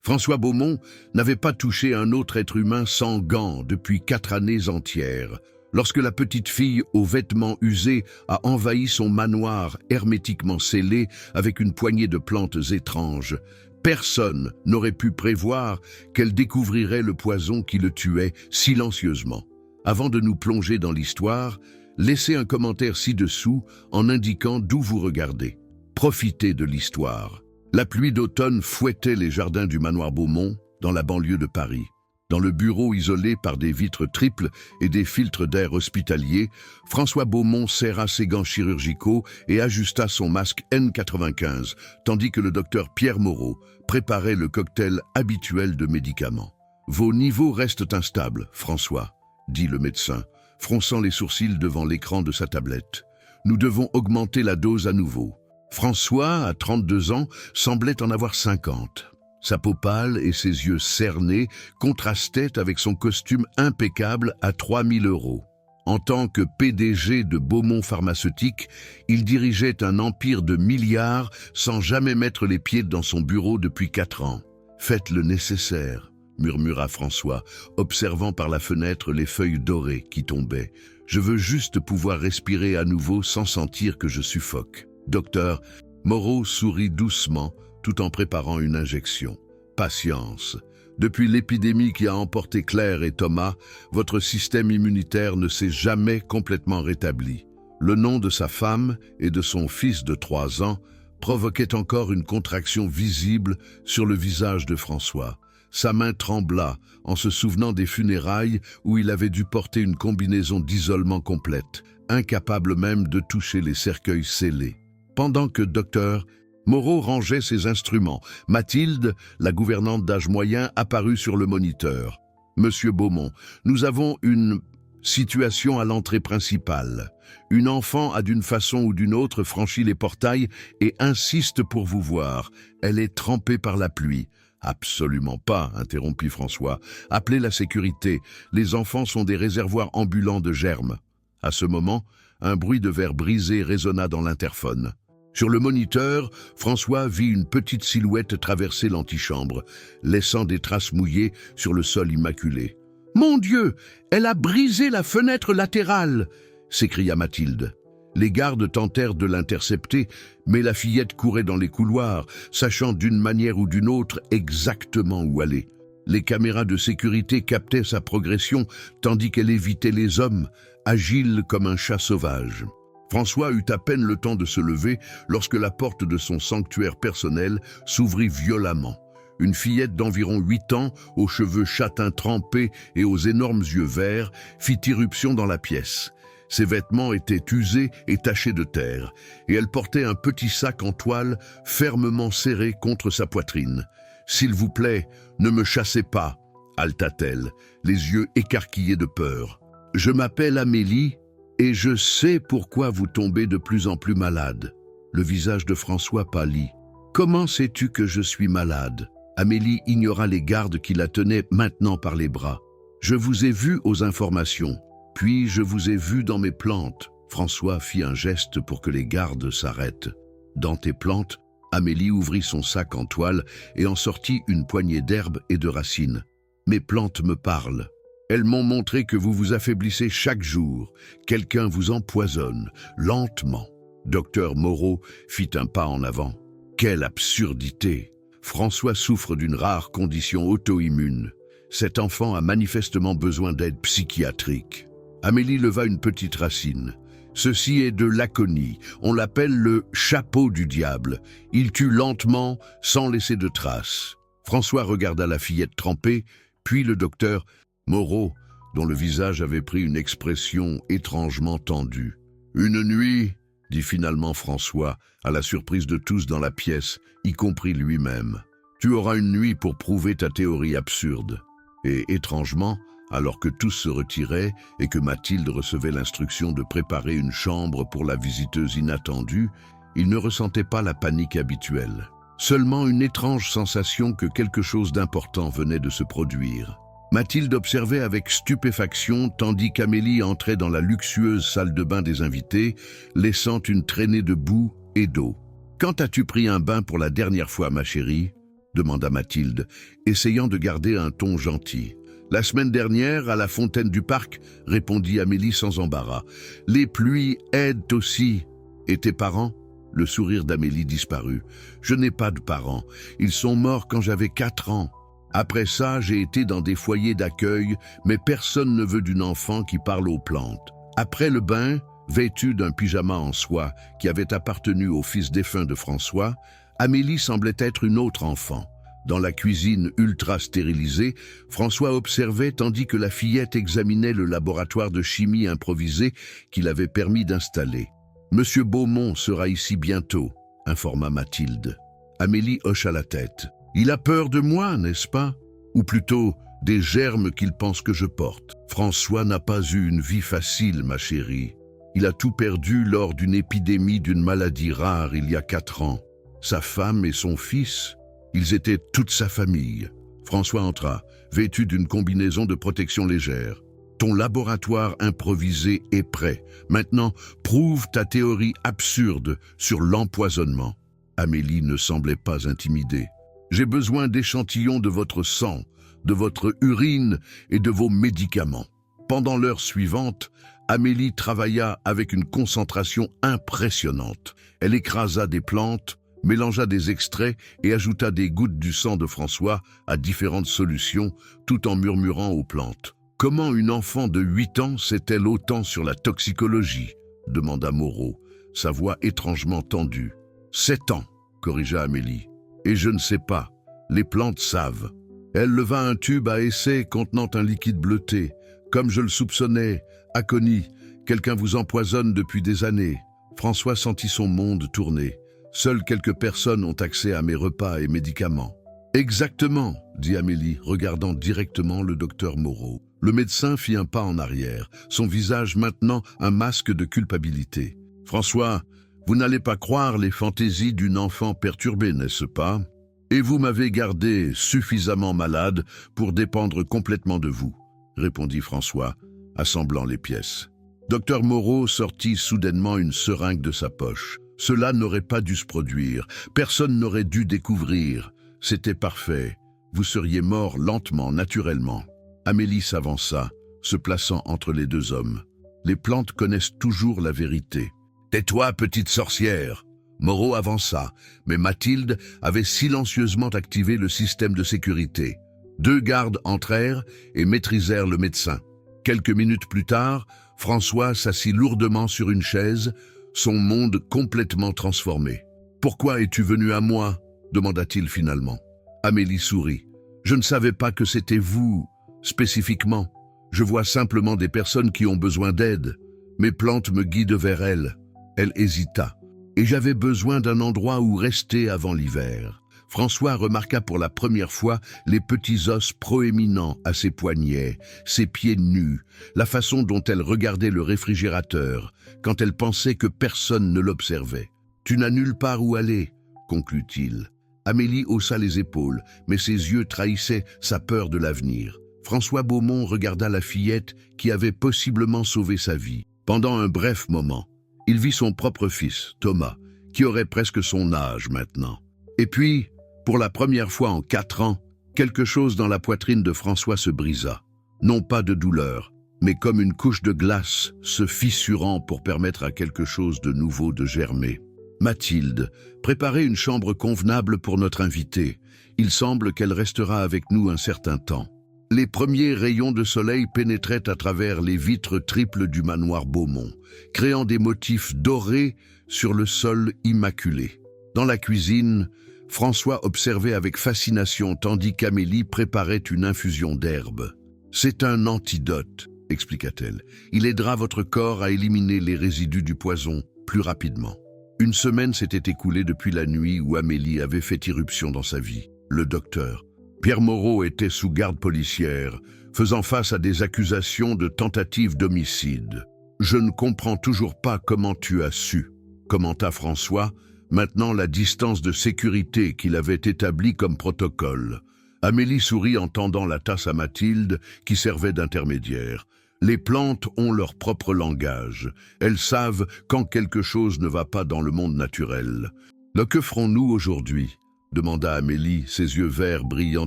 François Beaumont n'avait pas touché un autre être humain sans gants depuis 4 années entières. Lorsque la petite fille aux vêtements usés a envahi son manoir hermétiquement scellé avec une poignée de plantes étranges, personne n'aurait pu prévoir qu'elle découvrirait le poison qui le tuait silencieusement. Avant de nous plonger dans l'histoire, laissez un commentaire ci-dessous en indiquant d'où vous regardez. Profitez de l'histoire. La pluie d'automne fouettait les jardins du manoir Beaumont, dans la banlieue de Paris. Dans le bureau isolé par des vitres triples et des filtres d'air hospitaliers, François Beaumont serra ses gants chirurgicaux et ajusta son masque N95, tandis que le docteur Pierre Moreau préparait le cocktail habituel de médicaments. « Vos niveaux restent instables, François », dit le médecin, fronçant les sourcils devant l'écran de sa tablette. « Nous devons augmenter la dose à nouveau. » François, à 32 ans, semblait en avoir 50. Sa peau pâle et ses yeux cernés contrastaient avec son costume impeccable à 3 000 €. En tant que PDG de Beaumont Pharmaceutique, il dirigeait un empire de milliards sans jamais mettre les pieds dans son bureau depuis 4 ans. « Faites le nécessaire », murmura François, observant par la fenêtre les feuilles dorées qui tombaient. « Je veux juste pouvoir respirer à nouveau sans sentir que je suffoque. » Docteur, Moreau sourit doucement tout en préparant une injection. Patience. Depuis l'épidémie qui a emporté Claire et Thomas, votre système immunitaire ne s'est jamais complètement rétabli. Le nom de sa femme et de son fils de 3 ans provoquait encore une contraction visible sur le visage de François. Sa main trembla en se souvenant des funérailles où il avait dû porter une combinaison d'isolement complète, incapable même de toucher les cercueils scellés. Pendant que Dr Moreau rangeait ses instruments, Mathilde, la gouvernante d'âge moyen, apparut sur le moniteur. « Monsieur Beaumont, nous avons une situation à l'entrée principale. Une enfant a d'une façon ou d'une autre franchi les portails et insiste pour vous voir. Elle est trempée par la pluie. » « Absolument pas, » interrompit François. « Appelez la sécurité. Les enfants sont des réservoirs ambulants de germes. » À ce moment, un bruit de verre brisé résonna dans l'interphone. Sur le moniteur, François vit une petite silhouette traverser l'antichambre, laissant des traces mouillées sur le sol immaculé. « Mon Dieu, elle a brisé la fenêtre latérale !» s'écria Mathilde. Les gardes tentèrent de l'intercepter, mais la fillette courait dans les couloirs, sachant d'une manière ou d'une autre exactement où aller. Les caméras de sécurité captaient sa progression, tandis qu'elle évitait les hommes, agile comme un chat sauvage. François eut à peine le temps de se lever lorsque la porte de son sanctuaire personnel s'ouvrit violemment. Une fillette d'environ 8 ans, aux cheveux châtains trempés et aux énormes yeux verts, fit irruption dans la pièce. Ses vêtements étaient usés et tachés de terre, et elle portait un petit sac en toile fermement serré contre sa poitrine. « S'il vous plaît, ne me chassez pas !» haleta-t-elle, les yeux écarquillés de peur. « Je m'appelle Amélie, et je sais pourquoi vous tombez de plus en plus malade. » Le visage de François pâlit. « Comment sais-tu que je suis malade ?» Amélie ignora les gardes qui la tenaient maintenant par les bras. « Je vous ai vu aux informations, puis je vous ai vu dans mes plantes. » François fit un geste pour que les gardes s'arrêtent. « Dans tes plantes ?» Amélie ouvrit son sac en toile et en sortit une poignée d'herbes et de racines. « Mes plantes me parlent. Elles m'ont montré que vous vous affaiblissez chaque jour. Quelqu'un vous empoisonne, lentement. » Docteur Moreau fit un pas en avant. Quelle absurdité! François souffre d'une rare condition auto-immune. Cet enfant a manifestement besoin d'aide psychiatrique. Amélie leva une petite racine. Ceci est de l'aconie. On l'appelle le chapeau du diable. Il tue lentement, sans laisser de traces. François regarda la fillette trempée, puis le docteur Moreau, dont le visage avait pris une expression étrangement tendue. « Une nuit ?» dit finalement François, à la surprise de tous dans la pièce, y compris lui-même. « Tu auras une nuit pour prouver ta théorie absurde. » Et étrangement, alors que tous se retiraient et que Mathilde recevait l'instruction de préparer une chambre pour la visiteuse inattendue, il ne ressentait pas la panique habituelle. Seulement une étrange sensation que quelque chose d'important venait de se produire. Mathilde observait avec stupéfaction tandis qu'Amélie entrait dans la luxueuse salle de bain des invités, laissant une traînée de boue et d'eau. « Quand as-tu pris un bain pour la dernière fois, ma chérie ?» demanda Mathilde, essayant de garder un ton gentil. La semaine dernière, à la fontaine du parc, répondit Amélie sans embarras. Les pluies aident aussi. Et tes parents? Le sourire d'Amélie disparut. Je n'ai pas de parents. Ils sont morts quand j'avais 4 ans. Après ça, j'ai été dans des foyers d'accueil, mais personne ne veut d'une enfant qui parle aux plantes. Après le bain, vêtue d'un pyjama en soie qui avait appartenu au fils défunt de François, Amélie semblait être une autre enfant. Dans la cuisine ultra stérilisée, François observait tandis que la fillette examinait le laboratoire de chimie improvisé qu'il avait permis d'installer. « Monsieur Beaumont sera ici bientôt », informa Mathilde. Amélie hocha la tête. « Il a peur de moi, n'est-ce pas? Ou plutôt, des germes qu'il pense que je porte. François n'a pas eu une vie facile, ma chérie. Il a tout perdu lors d'une épidémie d'une maladie rare il y a 4 ans. Sa femme et son fils, ils étaient toute sa famille. » François entra, vêtu d'une combinaison de protection légère. « Ton laboratoire improvisé est prêt. Maintenant, prouve ta théorie absurde sur l'empoisonnement. » Amélie ne semblait pas intimidée. « J'ai besoin d'échantillons de votre sang, de votre urine et de vos médicaments. » Pendant l'heure suivante, Amélie travailla avec une concentration impressionnante. Elle écrasa des plantes, mélangea des extraits et ajouta des gouttes du sang de François à différentes solutions, tout en murmurant aux plantes. « Comment une enfant de 8 ans sait-elle autant sur la toxicologie ?» demanda Moreau, sa voix étrangement tendue. « 7 ans, corrigea Amélie. « Et je ne sais pas, les plantes savent. » Elle leva un tube à essai contenant un liquide bleuté. « Comme je le soupçonnais, Aconi, quelqu'un vous empoisonne depuis des années. » François sentit son monde tourner. « Seules quelques personnes ont accès à mes repas et médicaments. »« Exactement, » dit Amélie, regardant directement le docteur Moreau. Le médecin fit un pas en arrière, son visage maintenant un masque de culpabilité. « François, vous n'allez pas croire les fantaisies d'une enfant perturbée, n'est-ce pas? Et vous m'avez gardé suffisamment malade pour dépendre complètement de vous, » répondit François, assemblant les pièces. Docteur Moreau sortit soudainement une seringue de sa poche. Cela n'aurait pas dû se produire, personne n'aurait dû découvrir. C'était parfait, vous seriez mort lentement, naturellement. Amélie s'avança, se plaçant entre les deux hommes. Les plantes connaissent toujours la vérité. « Tais-toi, petite sorcière !» Moreau avança, mais Mathilde avait silencieusement activé le système de sécurité. 2 gardes entrèrent et maîtrisèrent le médecin. Quelques minutes plus tard, François s'assit lourdement sur une chaise, son monde complètement transformé. « Pourquoi es-tu venu à moi ?» demanda-t-il finalement. Amélie sourit. « Je ne savais pas que c'était vous, spécifiquement. Je vois simplement des personnes qui ont besoin d'aide. Mes plantes me guident vers elles. » Elle hésita. « Et j'avais besoin d'un endroit où rester avant l'hiver. » François remarqua pour la première fois les petits os proéminents à ses poignets, ses pieds nus, la façon dont elle regardait le réfrigérateur, quand elle pensait que personne ne l'observait. « Tu n'as nulle part où aller, » conclut-il. Amélie haussa les épaules, mais ses yeux trahissaient sa peur de l'avenir. François Beaumont regarda la fillette qui avait possiblement sauvé sa vie. Pendant un bref moment, il vit son propre fils, Thomas, qui aurait presque son âge maintenant. Et puis, pour la première fois en 4 ans, quelque chose dans la poitrine de François se brisa. Non pas de douleur, mais comme une couche de glace se fissurant pour permettre à quelque chose de nouveau de germer. « Mathilde, préparez une chambre convenable pour notre invitée. Il semble qu'elle restera avec nous un certain temps. » Les premiers rayons de soleil pénétraient à travers les vitres triples du manoir Beaumont, créant des motifs dorés sur le sol immaculé. Dans la cuisine, François observait avec fascination tandis qu'Amélie préparait une infusion d'herbes. « C'est un antidote, » expliqua-t-elle. « Il aidera votre corps à éliminer les résidus du poison plus rapidement. » Une semaine s'était écoulée depuis la nuit où Amélie avait fait irruption dans sa vie. Le docteur Pierre Moreau était sous garde policière, faisant face à des accusations de tentative d'homicide. « Je ne comprends toujours pas comment tu as su », commenta François, maintenant la distance de sécurité qu'il avait établie comme protocole. Amélie sourit en tendant la tasse à Mathilde, qui servait d'intermédiaire. Les plantes ont leur propre langage. Elles savent quand quelque chose ne va pas dans le monde naturel. « Que ferons-nous aujourd'hui ?» demanda Amélie, ses yeux verts brillant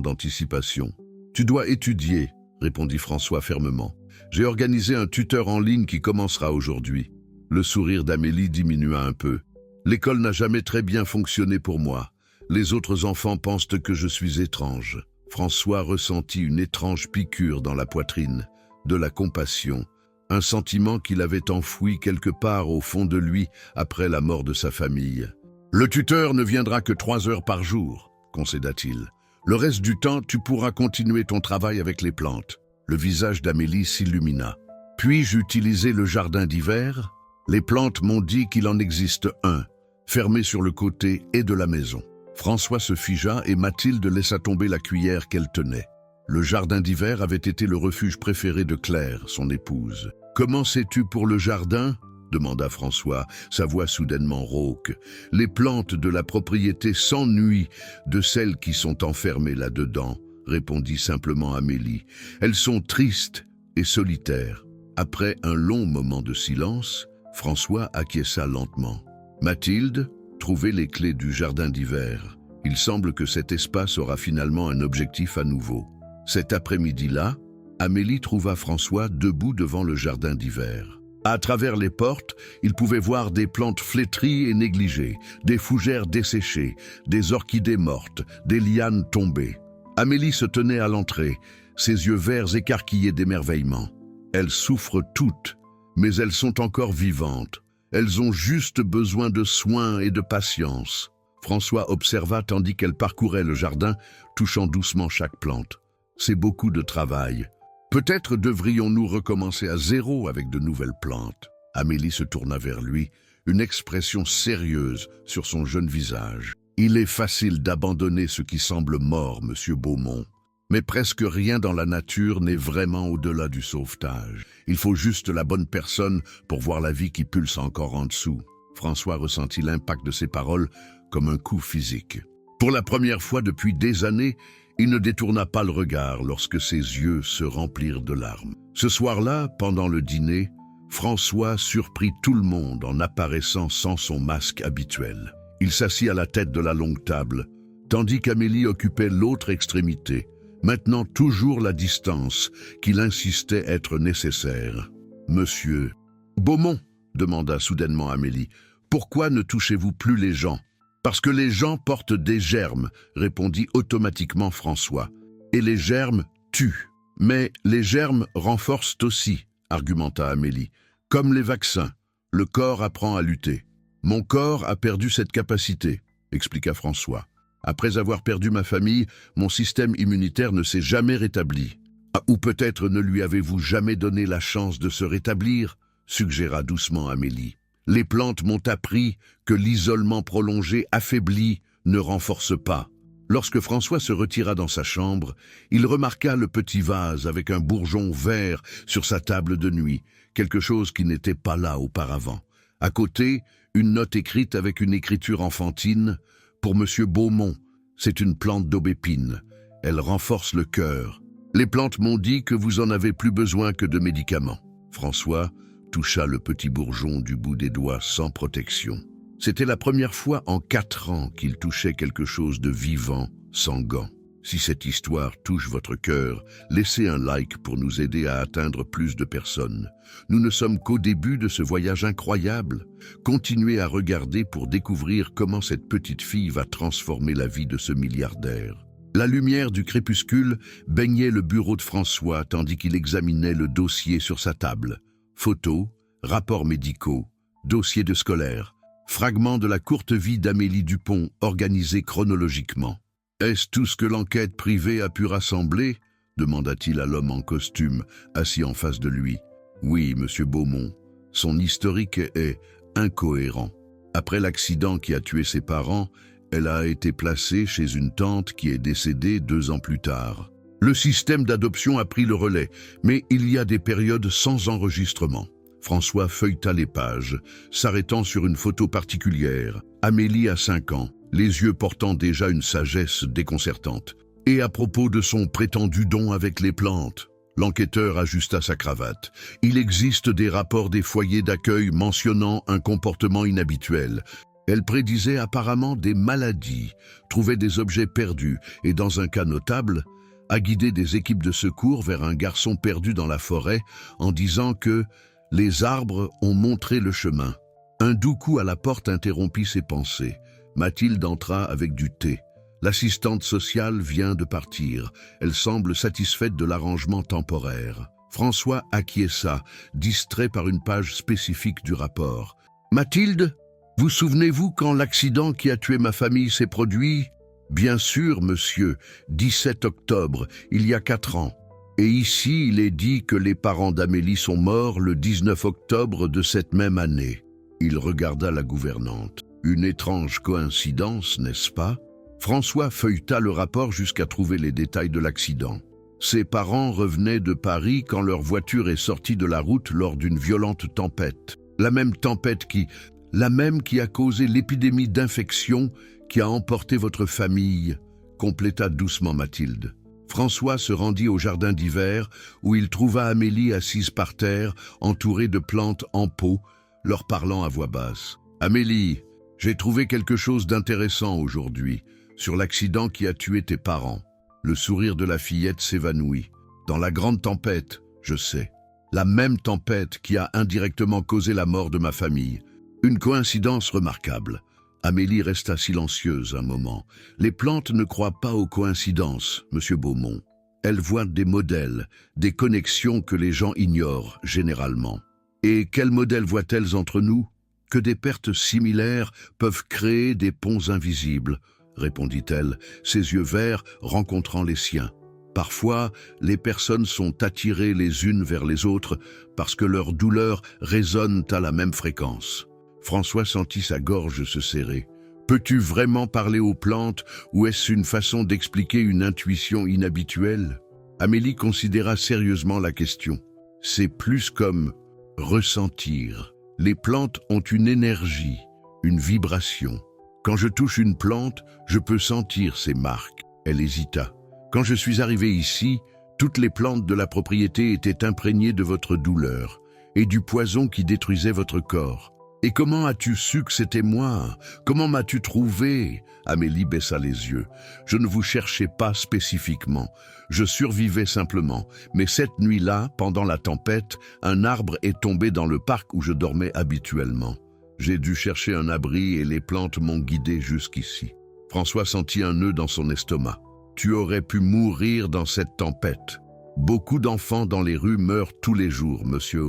d'anticipation. Tu dois étudier, répondit François fermement. J'ai organisé un tuteur en ligne qui commencera aujourd'hui. Le sourire d'Amélie diminua un peu. L'école n'a jamais très bien fonctionné pour moi. Les autres enfants pensent que je suis étrange. François ressentit une étrange piqûre dans la poitrine, de la compassion, un sentiment qu'il avait enfoui quelque part au fond de lui après la mort de sa famille. Le tuteur ne viendra que 3 heures par jour, concéda-t-il. Le reste du temps, tu pourras continuer ton travail avec les plantes. Le visage d'Amélie s'illumina. Puis-je utiliser le jardin d'hiver? Les plantes m'ont dit qu'il en existe un, fermé sur le côté et de la maison. François se figea et Mathilde laissa tomber la cuillère qu'elle tenait. Le jardin d'hiver avait été le refuge préféré de Claire, son épouse. « Comment sais-tu pour le jardin ?» demanda François, sa voix soudainement rauque. « Les plantes de la propriété s'ennuient de celles qui sont enfermées là-dedans, » répondit simplement Amélie. « Elles sont tristes et solitaires. » Après un long moment de silence, François acquiesça lentement. « Mathilde, trouvez les clés du jardin d'hiver. Il semble que cet espace aura finalement un objectif à nouveau. » Cet après-midi-là, Amélie trouva François debout devant le jardin d'hiver. À travers les portes, il pouvait voir des plantes flétries et négligées, des fougères desséchées, des orchidées mortes, des lianes tombées. Amélie se tenait à l'entrée, ses yeux verts écarquillés d'émerveillement. Elles souffrent toutes, mais elles sont encore vivantes. Elles ont juste besoin de soins et de patience. François observa tandis qu'elle parcourait le jardin, touchant doucement chaque plante. C'est beaucoup de travail. Peut-être devrions-nous recommencer à zéro avec de nouvelles plantes. Amélie se tourna vers lui, une expression sérieuse sur son jeune visage. Il est facile d'abandonner ce qui semble mort, monsieur Beaumont. Mais presque rien dans la nature n'est vraiment au-delà du sauvetage. Il faut juste la bonne personne pour voir la vie qui pulse encore en dessous. François ressentit l'impact de ses paroles comme un coup physique. Pour la première fois depuis des années, il ne détourna pas le regard lorsque ses yeux se remplirent de larmes. Ce soir-là, pendant le dîner, François surprit tout le monde en apparaissant sans son masque habituel. Il s'assit à la tête de la longue table, tandis qu'Amélie occupait l'autre extrémité, maintenant toujours la distance qu'il insistait être nécessaire. « Monsieur Beaumont, demanda soudainement Amélie, pourquoi ne touchez-vous plus les gens ?»« Parce que les gens portent des germes, répondit automatiquement François. Et les germes tuent. Mais les germes renforcent aussi, argumenta Amélie. Comme les vaccins, le corps apprend à lutter. Mon corps a perdu cette capacité, expliqua François. Après avoir perdu ma famille, mon système immunitaire ne s'est jamais rétabli. Ah, ou peut-être ne lui avez-vous jamais donné la chance de se rétablir, suggéra doucement Amélie. Les plantes m'ont appris que l'isolement prolongé affaibli ne renforce pas. Lorsque François se retira dans sa chambre, il remarqua le petit vase avec un bourgeon vert sur sa table de nuit, quelque chose qui n'était pas là auparavant. À côté, une note écrite avec une écriture enfantine. « Pour Monsieur Beaumont, c'est une plante d'aubépine. Elle renforce le cœur. Les plantes m'ont dit que vous en avez plus besoin que de médicaments. » François toucha le petit bourgeon du bout des doigts sans protection. C'était la première fois en 4 ans qu'il touchait quelque chose de vivant, sans gants. Si cette histoire touche votre cœur, laissez un like pour nous aider à atteindre plus de personnes. Nous ne sommes qu'au début de ce voyage incroyable. Continuez à regarder pour découvrir comment cette petite fille va transformer la vie de ce milliardaire. La lumière du crépuscule baignait le bureau de François tandis qu'il examinait le dossier sur sa table. Photos, rapports médicaux, dossiers de scolaire, fragments de la courte vie d'Amélie Dupont organisés chronologiquement. « Est-ce tout ce que l'enquête privée a pu rassembler ?» demanda-t-il à l'homme en costume, assis en face de lui. « Oui, monsieur Beaumont. Son historique est incohérent. Après l'accident qui a tué ses parents, elle a été placée chez une tante qui est décédée 2 ans plus tard. Le système d'adoption a pris le relais, mais il y a des périodes sans enregistrement. » François feuilleta les pages, s'arrêtant sur une photo particulière. Amélie a 5 ans, les yeux portant déjà une sagesse déconcertante. Et à propos de son prétendu don avec les plantes, l'enquêteur ajusta sa cravate. Il existe des rapports des foyers d'accueil mentionnant un comportement inhabituel. Elle prédisait apparemment des maladies, trouvait des objets perdus et, dans un cas notable, a guidé des équipes de secours vers un garçon perdu dans la forêt en disant que « les arbres ont montré le chemin ». Un doux coup à la porte interrompit ses pensées. Mathilde entra avec du thé. L'assistante sociale vient de partir. Elle semble satisfaite de l'arrangement temporaire. François acquiesça, distrait par une page spécifique du rapport. « Mathilde, vous souvenez-vous quand l'accident qui a tué ma famille s'est produit ? » « Bien sûr, monsieur, 17 octobre, il y a 4 ans. Et ici, il est dit que les parents d'Amélie sont morts le 19 octobre de cette même année. » Il regarda la gouvernante. Une étrange coïncidence, n'est-ce pas ? François feuilleta le rapport jusqu'à trouver les détails de l'accident. Ses parents revenaient de Paris quand leur voiture est sortie de la route lors d'une violente tempête. La même tempête qui a causé l'épidémie d'infection qui a emporté votre famille, compléta doucement Mathilde. François se rendit au jardin d'hiver où il trouva Amélie assise par terre, entourée de plantes en pot, leur parlant à voix basse. « Amélie, j'ai trouvé quelque chose d'intéressant aujourd'hui, sur l'accident qui a tué tes parents. » Le sourire de la fillette s'évanouit. « Dans la grande tempête, je sais. La même tempête qui a indirectement causé la mort de ma famille. Une coïncidence remarquable. » Amélie resta silencieuse un moment. Les plantes ne croient pas aux coïncidences, monsieur Beaumont. Elles voient des modèles, des connexions que les gens ignorent généralement. Et quels modèles voient-elles entre nous ? Que des pertes similaires peuvent créer des ponts invisibles, répondit-elle, ses yeux verts rencontrant les siens. Parfois, les personnes sont attirées les unes vers les autres parce que leurs douleurs résonnent à la même fréquence. François sentit sa gorge se serrer. Peux-tu vraiment parler aux plantes ou est-ce une façon d'expliquer une intuition inhabituelle ? Amélie considéra sérieusement la question. C'est plus comme ressentir. Les plantes ont une énergie, une vibration. Quand je touche une plante, je peux sentir ses marques. Elle hésita. Quand je suis arrivé ici, toutes les plantes de la propriété étaient imprégnées de votre douleur et du poison qui détruisait votre corps. Et comment as-tu su que c'était moi ? Comment m'as-tu trouvé ? Amélie baissa les yeux. Je ne vous cherchais pas spécifiquement. Je survivais simplement. Mais cette nuit-là, pendant la tempête, un arbre est tombé dans le parc où je dormais habituellement. J'ai dû chercher un abri et les plantes m'ont guidé jusqu'ici. François sentit un nœud dans son estomac. Tu aurais pu mourir dans cette tempête. Beaucoup d'enfants dans les rues meurent tous les jours, monsieur.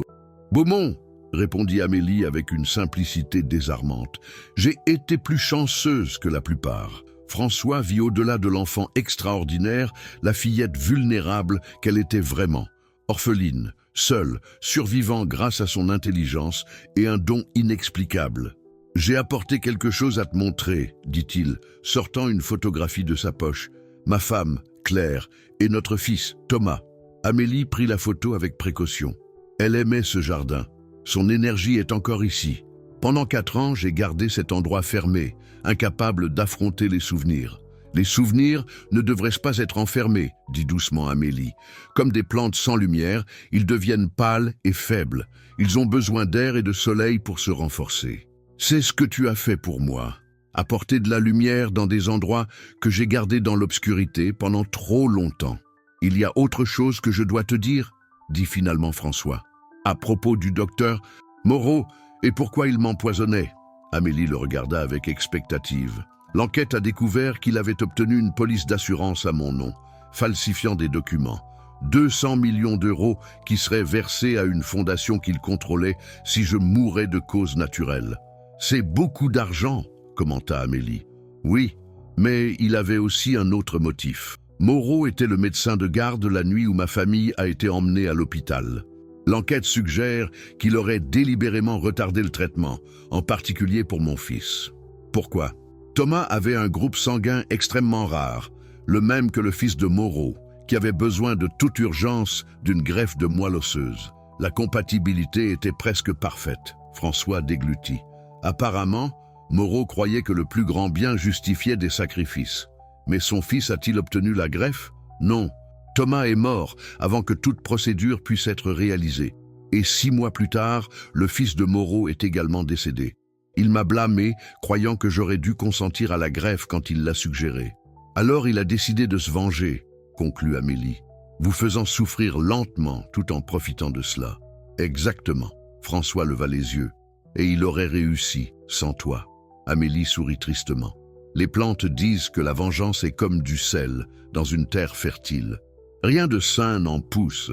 Beaumont, répondit Amélie avec une simplicité désarmante. J'ai été plus chanceuse que la plupart. François vit au-delà de l'enfant extraordinaire, la fillette vulnérable qu'elle était vraiment. Orpheline, seule, survivant grâce à son intelligence et un don inexplicable. J'ai apporté quelque chose à te montrer, dit-il, sortant une photographie de sa poche. Ma femme, Claire, et notre fils, Thomas. Amélie prit la photo avec précaution. Elle aimait ce jardin. Son énergie est encore ici. Pendant 4 ans, j'ai gardé cet endroit fermé, incapable d'affronter les souvenirs. Les souvenirs ne devraient pas être enfermés, dit doucement Amélie. Comme des plantes sans lumière, ils deviennent pâles et faibles. Ils ont besoin d'air et de soleil pour se renforcer. C'est ce que tu as fait pour moi. Apporter de la lumière dans des endroits que j'ai gardés dans l'obscurité pendant trop longtemps. Il y a autre chose que je dois te dire, dit finalement François. À propos du docteur Moreau et pourquoi il m'empoisonnait. Amélie le regarda avec expectative. L'enquête a découvert qu'il avait obtenu une police d'assurance à mon nom, falsifiant des documents. 200 millions d'euros qui seraient versés à une fondation qu'il contrôlait si je mourais de cause naturelle. C'est beaucoup d'argent, commenta Amélie. Oui, mais il avait aussi un autre motif. Moreau était le médecin de garde la nuit où ma famille a été emmenée à l'hôpital. L'enquête suggère qu'il aurait délibérément retardé le traitement, en particulier pour mon fils. Pourquoi ? Thomas avait un groupe sanguin extrêmement rare, le même que le fils de Moreau, qui avait besoin de toute urgence d'une greffe de moelle osseuse. La compatibilité était presque parfaite. François déglutit. Apparemment, Moreau croyait que le plus grand bien justifiait des sacrifices. Mais son fils a-t-il obtenu la greffe ? Non. Thomas est mort avant que toute procédure puisse être réalisée. Et 6 mois plus tard, le fils de Moreau est également décédé. Il m'a blâmé, croyant que j'aurais dû consentir à la greffe quand il l'a suggéré. Alors il a décidé de se venger, conclut Amélie, vous faisant souffrir lentement tout en profitant de cela. Exactement. François leva les yeux. Et il aurait réussi, sans toi. Amélie sourit tristement. Les plantes disent que la vengeance est comme du sel dans une terre fertile. Rien de sain n'en pousse.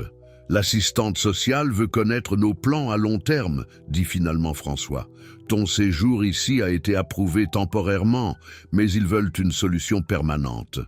L'assistante sociale veut connaître nos plans à long terme, dit finalement François. Ton séjour ici a été approuvé temporairement, mais ils veulent une solution permanente.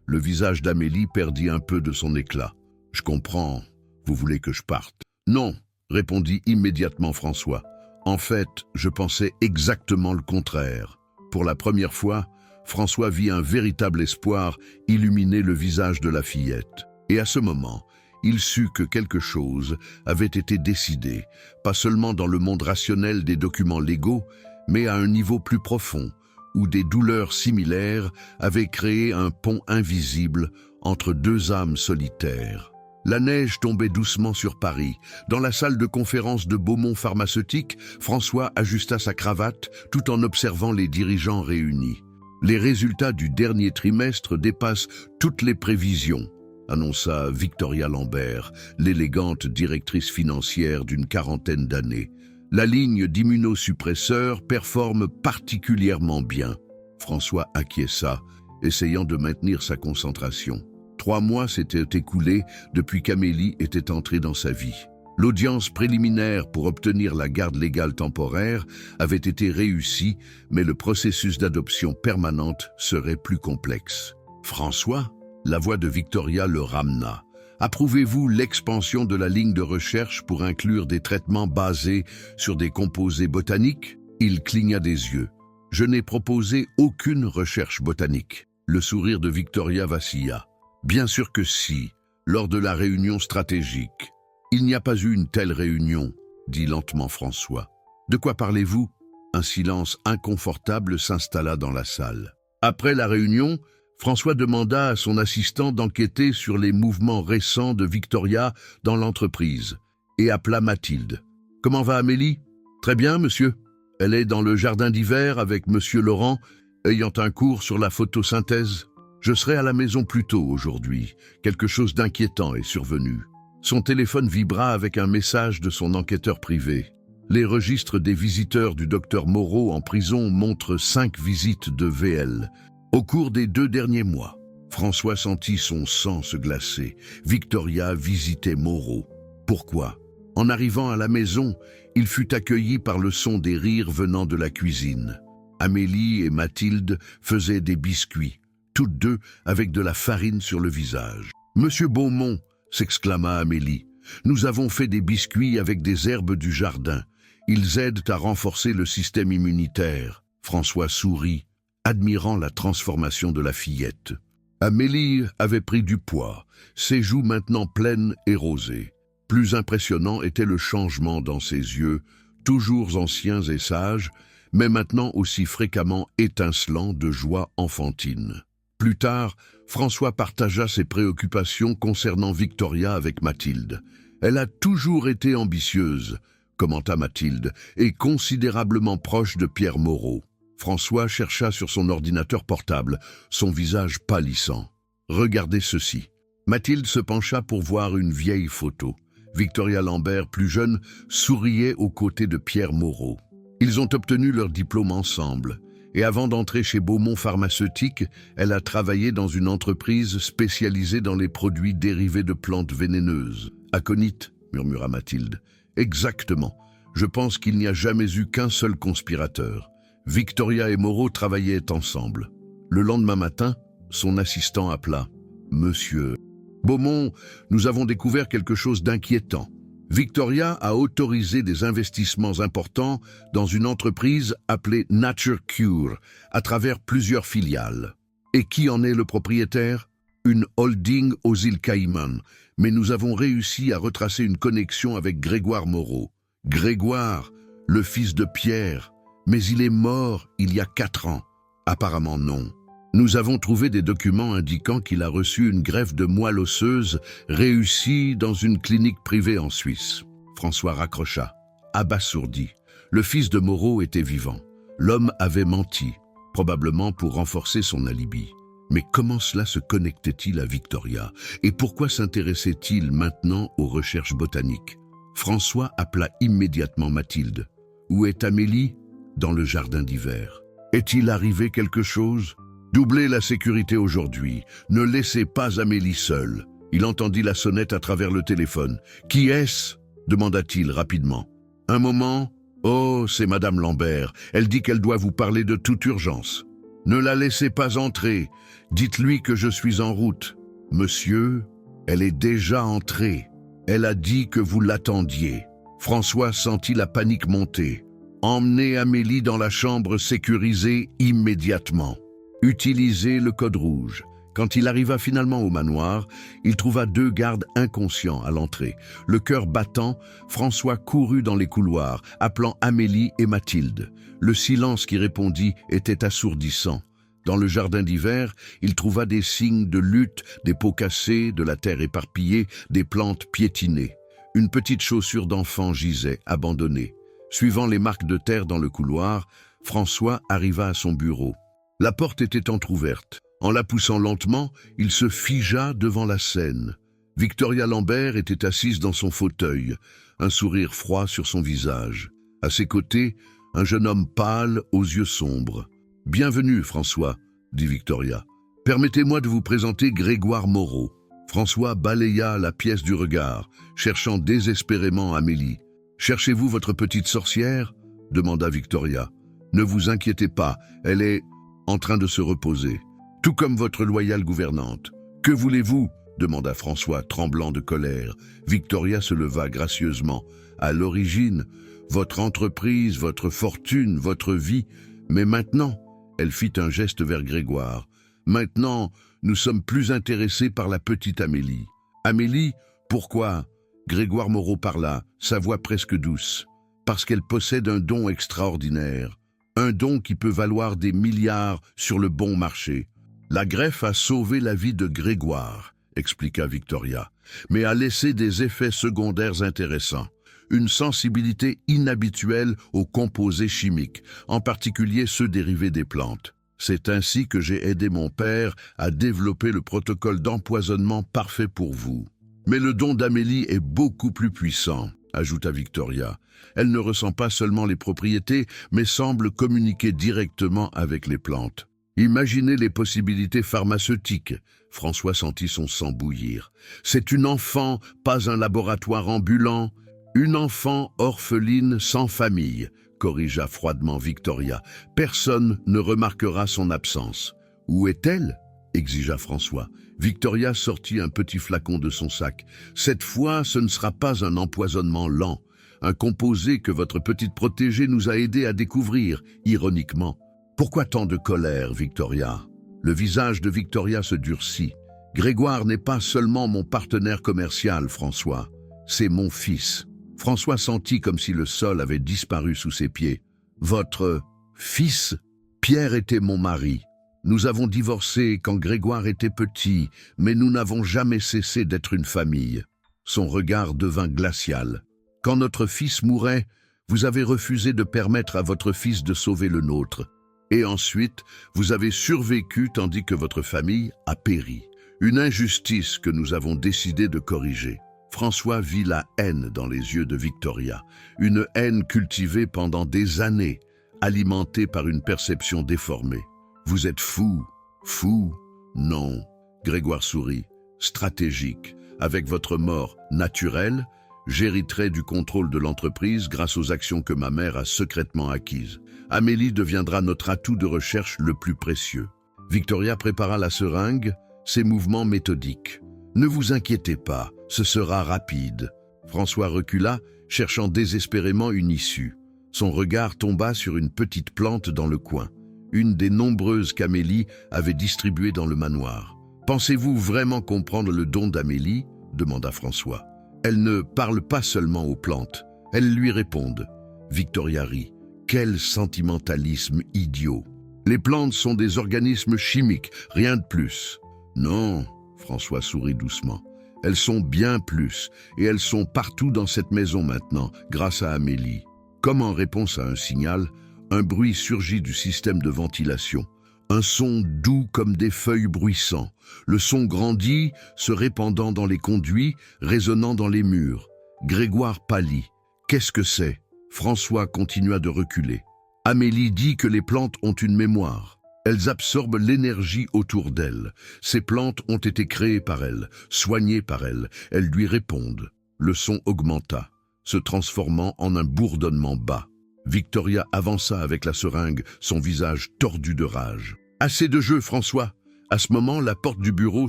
Le visage d'Amélie perdit un peu de son éclat. Je comprends. Vous voulez que je parte? Non, répondit immédiatement François. En fait, je pensais exactement le contraire. Pour la première fois, François vit un véritable espoir illuminer le visage de la fillette. Et à ce moment, il sut que quelque chose avait été décidé, pas seulement dans le monde rationnel des documents légaux, mais à un niveau plus profond, où des douleurs similaires avaient créé un pont invisible entre deux âmes solitaires. La neige tombait doucement sur Paris. Dans la salle de conférence de Beaumont Pharmaceutique, François ajusta sa cravate tout en observant les dirigeants réunis. Les résultats du dernier trimestre dépassent toutes les prévisions, annonça Victoria Lambert, l'élégante directrice financière d'une quarantaine d'années. La ligne d'immunosuppresseurs performe particulièrement bien. François acquiesça, essayant de maintenir sa concentration. 3 mois s'étaient écoulés depuis qu'Amélie était entrée dans sa vie. L'audience préliminaire pour obtenir la garde légale temporaire avait été réussie, mais le processus d'adoption permanente serait plus complexe. François, la voix de Victoria le ramena. Approuvez-vous l'expansion de la ligne de recherche pour inclure des traitements basés sur des composés botaniques? Il cligna des yeux. Je n'ai proposé aucune recherche botanique. Le sourire de Victoria vacilla. Bien sûr que si, lors de la réunion stratégique. Il n'y a pas eu une telle réunion, dit lentement François. De quoi parlez-vous? Un silence inconfortable s'installa dans la salle. Après la réunion, François demanda à son assistant d'enquêter sur les mouvements récents de Victoria dans l'entreprise et appela Mathilde. « Comment va Amélie ?»« Très bien, monsieur. Elle est dans le jardin d'hiver avec monsieur Laurent, ayant un cours sur la photosynthèse. Je serai à la maison plus tôt aujourd'hui. Quelque chose d'inquiétant est survenu. » Son téléphone vibra avec un message de son enquêteur privé. Les registres des visiteurs du docteur Moreau en prison montrent 5 visites de VL. Au cours des 2 derniers mois, François sentit son sang se glacer. Victoria visitait Moreau. Pourquoi? En arrivant à la maison, il fut accueilli par le son des rires venant de la cuisine. Amélie et Mathilde faisaient des biscuits, toutes deux avec de la farine sur le visage. « Monsieur Beaumont !» s'exclama Amélie. « Nous avons fait des biscuits avec des herbes du jardin. Ils aident à renforcer le système immunitaire. » François sourit, admirant la transformation de la fillette. Amélie avait pris du poids, ses joues maintenant pleines et rosées. Plus impressionnant était le changement dans ses yeux, toujours anciens et sages, mais maintenant aussi fréquemment étincelants de joie enfantine. Plus tard, François partagea ses préoccupations concernant Victoria avec Mathilde. « Elle a toujours été ambitieuse », commenta Mathilde, « et considérablement proche de Pierre Moreau. » François chercha sur son ordinateur portable, son visage pâlissant. « Regardez ceci. » Mathilde se pencha pour voir une vieille photo. Victoria Lambert, plus jeune, souriait aux côtés de Pierre Moreau. Ils ont obtenu leur diplôme ensemble. Et avant d'entrer chez Beaumont Pharmaceutique, elle a travaillé dans une entreprise spécialisée dans les produits dérivés de plantes vénéneuses. « Aconite » murmura Mathilde. « Exactement. Je pense qu'il n'y a jamais eu qu'un seul conspirateur. Victoria et Moreau travaillaient ensemble. » Le lendemain matin, son assistant appela. « Monsieur Beaumont, nous avons découvert quelque chose d'inquiétant. Victoria a autorisé des investissements importants dans une entreprise appelée Nature Cure à travers plusieurs filiales. Et qui en est le propriétaire? Une holding aux îles Caïmans. Mais nous avons réussi à retracer une connexion avec Grégoire Moreau. Grégoire, le fils de Pierre. Mais il est mort il y a 4 ans. Apparemment non. Nous avons trouvé des documents indiquant qu'il a reçu une greffe de moelle osseuse réussie dans une clinique privée en Suisse. François raccrocha, abasourdi. Le fils de Moreau était vivant. L'homme avait menti, probablement pour renforcer son alibi. Mais comment cela se connectait-il à Victoria? Et pourquoi s'intéressait-il maintenant aux recherches botaniques? François appela immédiatement Mathilde. Où est Amélie? Dans le jardin d'hiver. Est-il arrivé quelque chose? Doublez la sécurité aujourd'hui. Ne laissez pas Amélie seule. Il entendit la sonnette à travers le téléphone. Qui est-ce? Demanda-t-il rapidement. Un moment. Oh, c'est Madame Lambert. Elle dit qu'elle doit vous parler de toute urgence. Ne la laissez pas entrer. Dites-lui que je suis en route. Monsieur, elle est déjà entrée. Elle a dit que vous l'attendiez. François sentit la panique monter. Emmenez Amélie dans la chambre sécurisée immédiatement. Utilisez le code rouge. Quand il arriva finalement au manoir, il trouva 2 gardes inconscients à l'entrée. Le cœur battant, François courut dans les couloirs, appelant Amélie et Mathilde. Le silence qui répondit était assourdissant. Dans le jardin d'hiver, il trouva des signes de lutte, des pots cassés, de la terre éparpillée, des plantes piétinées. Une petite chaussure d'enfant gisait, abandonnée. Suivant les marques de terre dans le couloir, François arriva à son bureau. La porte était entr'ouverte. En la poussant lentement, il se figea devant la scène. Victoria Lambert était assise dans son fauteuil, un sourire froid sur son visage. À ses côtés, un jeune homme pâle aux yeux sombres. « Bienvenue, François, » dit Victoria. « Permettez-moi de vous présenter Grégoire Moreau. » François balaya la pièce du regard, cherchant désespérément Amélie. « Cherchez-vous votre petite sorcière ?» demanda Victoria. « Ne vous inquiétez pas, elle est en train de se reposer. Tout comme votre loyale gouvernante. Que voulez-vous? Demanda François, tremblant de colère. Victoria se leva gracieusement. À l'origine, votre entreprise, votre fortune, votre vie. Mais maintenant, elle fit un geste vers Grégoire. Maintenant, nous sommes plus intéressés par la petite Amélie. Amélie, pourquoi? Grégoire Moreau parla, sa voix presque douce. Parce qu'elle possède un don extraordinaire. Un don qui peut valoir des milliards sur le bon marché. La greffe a sauvé la vie de Grégoire, expliqua Victoria, mais a laissé des effets secondaires intéressants. Une sensibilité inhabituelle aux composés chimiques, en particulier ceux dérivés des plantes. C'est ainsi que j'ai aidé mon père à développer le protocole d'empoisonnement parfait pour vous. Mais le don d'Amélie est beaucoup plus puissant, ajouta Victoria. Elle ne ressent pas seulement les propriétés, mais semble communiquer directement avec les plantes. Imaginez les possibilités pharmaceutiques. François sentit son sang bouillir. C'est une enfant, pas un laboratoire ambulant. Une enfant orpheline sans famille, corrigea froidement Victoria. Personne ne remarquera son absence. Où est-elle? Exigea François. Victoria sortit un petit flacon de son sac. Cette fois, ce ne sera pas un empoisonnement lent. Un composé que votre petite protégée nous a aidé à découvrir, ironiquement. Pourquoi tant de colère, Victoria? Le visage de Victoria se durcit. Grégoire n'est pas seulement mon partenaire commercial, François. C'est mon fils. François sentit comme si le sol avait disparu sous ses pieds. Votre fils? Pierre était mon mari. Nous avons divorcé quand Grégoire était petit, mais nous n'avons jamais cessé d'être une famille. Son regard devint glacial. Quand notre fils mourait, vous avez refusé de permettre à votre fils de sauver le nôtre. Et ensuite, vous avez survécu tandis que votre famille a péri. Une injustice que nous avons décidé de corriger. François vit la haine dans les yeux de Victoria. Une haine cultivée pendant des années, alimentée par une perception déformée. Vous êtes fou, fou, non. Grégoire sourit, stratégique. Avec votre mort naturelle, j'hériterai du contrôle de l'entreprise grâce aux actions que ma mère a secrètement acquises. Amélie deviendra notre atout de recherche le plus précieux. Victoria prépara la seringue, ses mouvements méthodiques. Ne vous inquiétez pas, ce sera rapide. François recula, cherchant désespérément une issue. Son regard tomba sur une petite plante dans le coin, une des nombreuses qu'Amélie avait distribuées dans le manoir. « Pensez-vous vraiment comprendre le don d'Amélie » demanda François. « Elle ne parle pas seulement aux plantes, elles lui répondent. » Victoria rit. Quel sentimentalisme idiot! Les plantes sont des organismes chimiques, rien de plus. Non, François sourit doucement. Elles sont bien plus, et elles sont partout dans cette maison maintenant, grâce à Amélie. Comme en réponse à un signal, Un bruit surgit du système de ventilation. Un son doux comme des feuilles bruissant. Le son grandit, se répandant dans les conduits, résonnant dans les murs. Grégoire pâlit. Qu'est-ce que c'est? François continua de reculer. Amélie dit que les plantes ont une mémoire. Elles absorbent l'énergie autour d'elles. Ces plantes ont été créées par elle, soignées par elle. Elles lui répondent. Le son augmenta, se transformant en un bourdonnement bas. Victoria avança avec la seringue, son visage tordu de rage. « Assez de jeu, François !» À ce moment, la porte du bureau